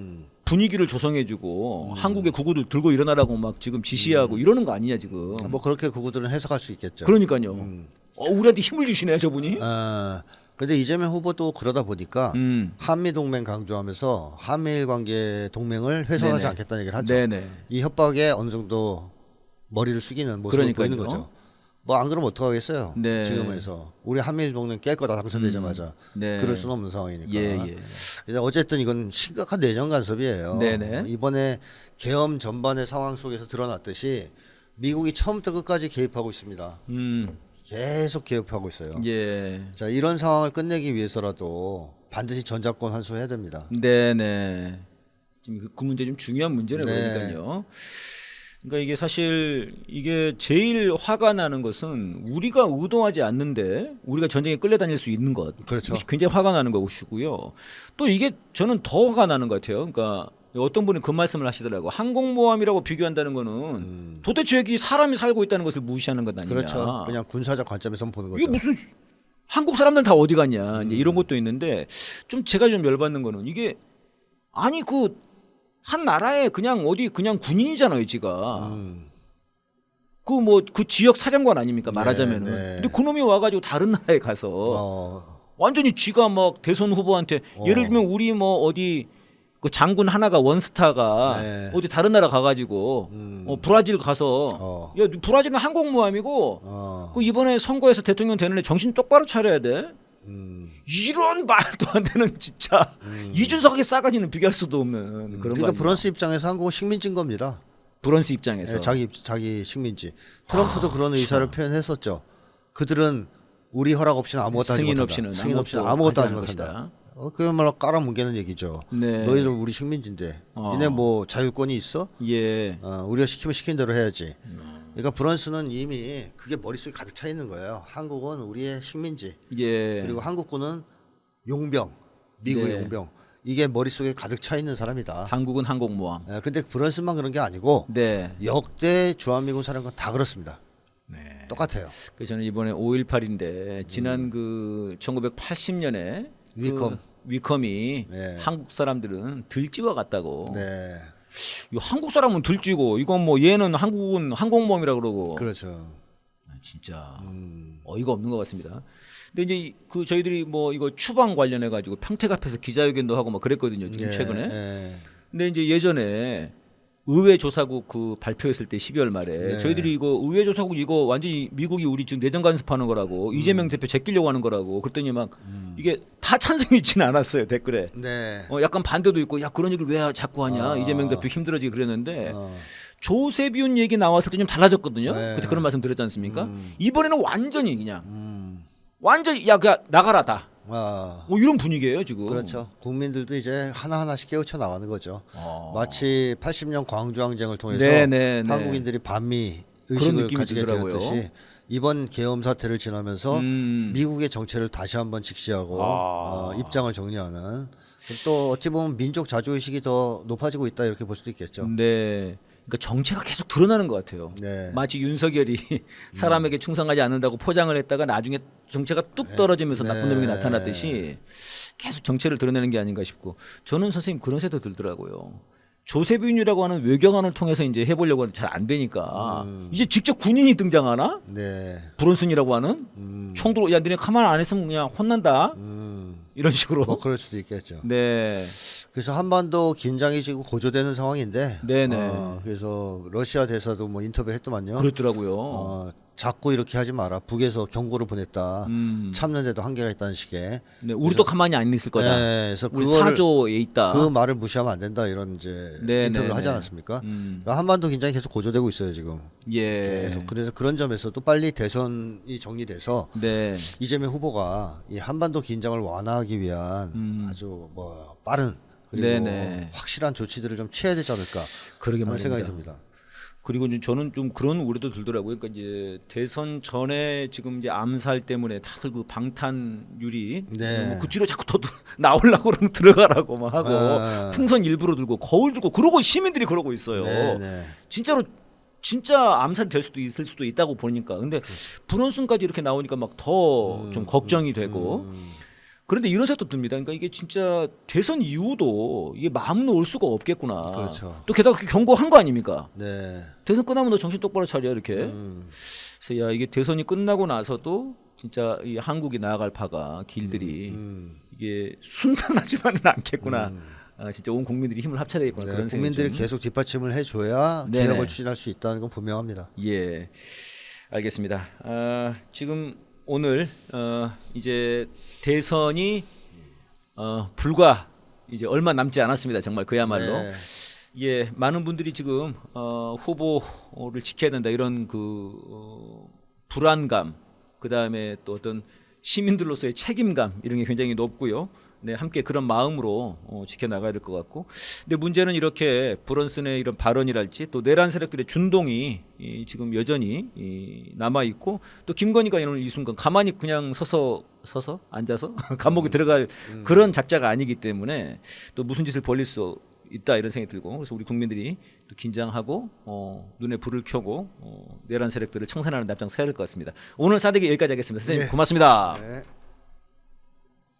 분위기를 조성해주고 한국의 구구들 들고 일어나라고 막 지금 지시하고 이러는 거 아니냐 지금. 뭐 그렇게 그구들은 해석할 수 있겠죠. 그러니까요. 우리한테 힘을 주시네 저분이. 근데 이재명 후보도 그러다 보니까 한미 동맹 강조하면서 한미일 관계 동맹을 훼손하지 네네. 않겠다는 얘기를 하죠. 네네. 이 협박에 어느 정도 머리를 숙이는 모습을 그러니까요. 보이는 거죠. 뭐 안 그러면 어떡하겠어요. 네. 지금에서 우리 한미일 동맹 깰 거다 당선되자마자 네. 그럴 수는 없는 상황이니까. 예. 그래서 어쨌든 이건 심각한 내정 간섭이에요. 네네. 이번에 계엄 전반의 상황 속에서 드러났듯이 미국이 처음부터 끝까지 개입하고 있습니다. 계속 개입하고 있어요. 예. 자 이런 상황을 끝내기 위해서라도 반드시 전작권 환수해야 됩니다. 네네. 지금 그 문제 좀 중요한 문제네 네. 그러니까요. 그러니까 이게 사실 이게 제일 화가 나는 것은 우리가 의도하지 않는데 우리가 전쟁에 끌려다닐 수 있는 것. 그렇죠. 이것이 굉장히 화가 나는 것이고요. 또 이게 저는 더 화가 나는 것 같아요. 그러니까 어떤 분이 그 말씀을 하시더라고. 항공모함이라고 비교한다는 거는 도대체 여기 사람이 살고 있다는 것을 무시하는 것 아니냐. 그렇죠. 그냥 군사적 관점에서 보는 거죠. 이게 무슨 한국 사람들 다 어디 갔냐 이제 이런 것도 있는데 좀 제가 좀 열받는 거는 이게 아니 그 한 나라에 그냥 어디 그냥 군인이잖아요 지가 그 뭐 그 지역 사령관 아닙니까 말하자면은 네. 근데 그놈이 와가지고 다른 나라에 가서 완전히 지가 막 대선 후보한테 예를 들면 우리 뭐 어디 그 장군 하나가 원스타가 네. 어디 다른 나라 가가지고 브라질 가서 야 브라질은 항공모함이고 그 이번에 선거에서 대통령 되는 애 정신 똑바로 차려야 돼. 이런 말도 안 되는 진짜 이준석의 싸가지는 비교할 수도 없는 그런 거 그러니까 아니야. 브런스 입장에서 한국은 식민지인 겁니다. 브런스 입장에서 네, 자기 식민지. 트럼프도 그런 의사를 표현했었죠. 그들은 우리 허락 없이는 아무것도 하지 못한다. 승인 없이는 아무것도 하지 못한다. 그야말로 깔아뭉개는 얘기죠. 네. 너희들 우리 식민지인데 니네 뭐 자율권이 있어? 예. 우리가 시키면 시킨 대로 해야지. 그러니까 브런스는 이미 그게 머릿속에 가득 차 있는 거예요. 한국은 우리의 식민지. 예. 그리고 한국군은 용병, 미국의 네. 용병. 이게 머릿속에 가득 차 있는 사람이다. 한국은 항공모함. 근데 브런스만 그런 게 아니고 네. 역대 주한미군 사령관 다 그렇습니다. 네. 똑같아요. 그 저는 이번에 5.18인데 지난 그 1980년에 위컴. 위컴이 네. 한국 사람들은 들쥐와 같다고. 네. 이 한국 사람은 들쥐고 이건 뭐 얘는 한국은 항공모함이라 그러고. 그렇죠. 진짜 어이가 없는 것 같습니다. 근데 이제 그 저희들이 뭐 이거 추방 관련해 가지고 평택 앞에서 기자회견도 하고 막 그랬거든요. 지금 예, 최근에. 예. 근데 이제 예전에 의회 조사국 그 발표했을 때 12월 말에 네. 저희들이 이거 의회 조사국 이거 완전히 미국이 우리 지금 내정 간섭하는 거라고 이재명 대표 제끼려고 하는 거라고 그랬더니 막 이게 다 찬성이 있지는 않았어요 댓글에. 네. 약간 반대도 있고 야 그런 얘기를 왜 자꾸 하냐 이재명 대표 힘들어지게 그랬는데 조세비훈 얘기 나왔을 때 좀 달라졌거든요. 네. 그때 그런 말씀 드렸지 않습니까? 이번에는 완전히 그냥 완전히 야 그냥 나가라 다. 아. 뭐 이런 분위기예요 지금. 그렇죠. 국민들도 이제 하나하나씩 깨우쳐 나가는 거죠. 아. 마치 80년 광주항쟁을 통해서 네. 한국인들이 반미 그런 의식을 느낌이 가지게 들더라고요. 되었듯이 이번 계엄 사태를 지나면서 미국의 정체를 다시 한번 직시하고 입장을 정리하는 또 어찌 보면 민족 자주의식이 더 높아지고 있다 이렇게 볼 수도 있겠죠. 네. 그러니까 정체가 계속 드러나는 것 같아요. 네. 마치 윤석열이 사람에게 충성하지 않는다고 포장을 했다가 나중에 정체가 뚝 떨어지면서 나쁜 놈이 나타났듯이 계속 정체를 드러내는 게 아닌가 싶고 저는 선생님 그런 생각도 들더라고요. 조세비윤이라고 하는 외교관을 통해서 이제 해보려고 하는데 잘 안 되니까 이제 직접 군인이 등장하나? 네. 브론슨이라고 하는 총 들고 야 너네 가만 안 했으면 그냥 혼난다 이런 식으로. 뭐 그럴 수도 있겠죠. 네. 그래서 한반도 긴장이 지금 고조되는 상황인데, 네네. 그래서 러시아 대사도 뭐 인터뷰했더만요. 그렇더라고요. 자꾸 이렇게 하지 마라. 북에서 경고를 보냈다. 참는데도 한계가 있다는 식의. 네, 우리도 가만히 안 있을 거다. 네, 그래서 우리 그거를 사조에 있다. 그 말을 무시하면 안 된다 이런 이제 네, 인터뷰를 네, 하지 네. 않았습니까? 그러니까 한반도 긴장이 계속 고조되고 있어요 지금. 예. 계속. 그래서 그런 점에서도 빨리 대선이 정리돼서 네. 이재명 후보가 이 한반도 긴장을 완화하기 위한 아주 뭐 빠른 그리고 네네. 확실한 조치들을 좀 취해야 되지 않을까 그러게 하는 말입니다. 생각이 듭니다. 그리고 이제 저는 좀 그런 우려도 들더라고요. 그러니까 이제 대선 전에 지금 이제 암살 때문에 다들 그 방탄유리 네. 그 뒤로 자꾸 더 나오려고 그러면 들어가라고 막 하고 아. 풍선 일부러 들고 거울 들고 그러고 시민들이 그러고 있어요. 네. 진짜로 진짜 암살이 될 수도 있을 수도 있다고 보니까 근데 브론슨까지 이렇게 나오니까 막 더 좀 걱정이 되고 그런데 이런 생각도 듭니다. 그러니까 이게 진짜 대선 이후도 이게 마음 놓을 수가 없겠구나. 그렇죠. 또 게다가 그렇게 경고한 거 아닙니까? 네. 대선 끝나면 너 정신 똑바로 차려 이렇게. 그래서 야 이게 대선이 끝나고 나서도 진짜 이 한국이 나아갈 파가 길들이 이게 순탄하지만은 않겠구나. 진짜 온 국민들이 힘을 합쳐야 되겠구나 네, 그런 생각이 국민들이 좀. 계속 뒷받침을 해줘야 네네. 개혁을 추진할 수 있다는 건 분명합니다. 예, 알겠습니다. 지금 오늘 이제 대선이 불과 이제 얼마 남지 않았습니다. 정말 그야말로. 네. 예, 많은 분들이 지금 후보를 지켜야 된다 이런 불안감, 그 다음에 또 어떤 시민들로서의 책임감 이런 게 굉장히 높고요. 네, 함께 그런 마음으로 지켜나가야 될 것 같고, 근데 문제는 이렇게 브론슨의 이런 발언이랄지 또 내란 세력들의 준동이 지금 여전히 남아 있고, 또 김건희가 오늘 이 순간 가만히 그냥 서서 앉아서 감옥에 들어갈 그런 작자가 아니기 때문에 또 무슨 짓을 벌릴 수 있다 이런 생각이 들고, 그래서 우리 국민들이 또 긴장하고 눈에 불을 켜고 내란 세력들을 청산하는 데 앞장서야 될 것 같습니다. 오늘 사대기 여기까지 하겠습니다. 선생님 네. 고맙습니다. 네.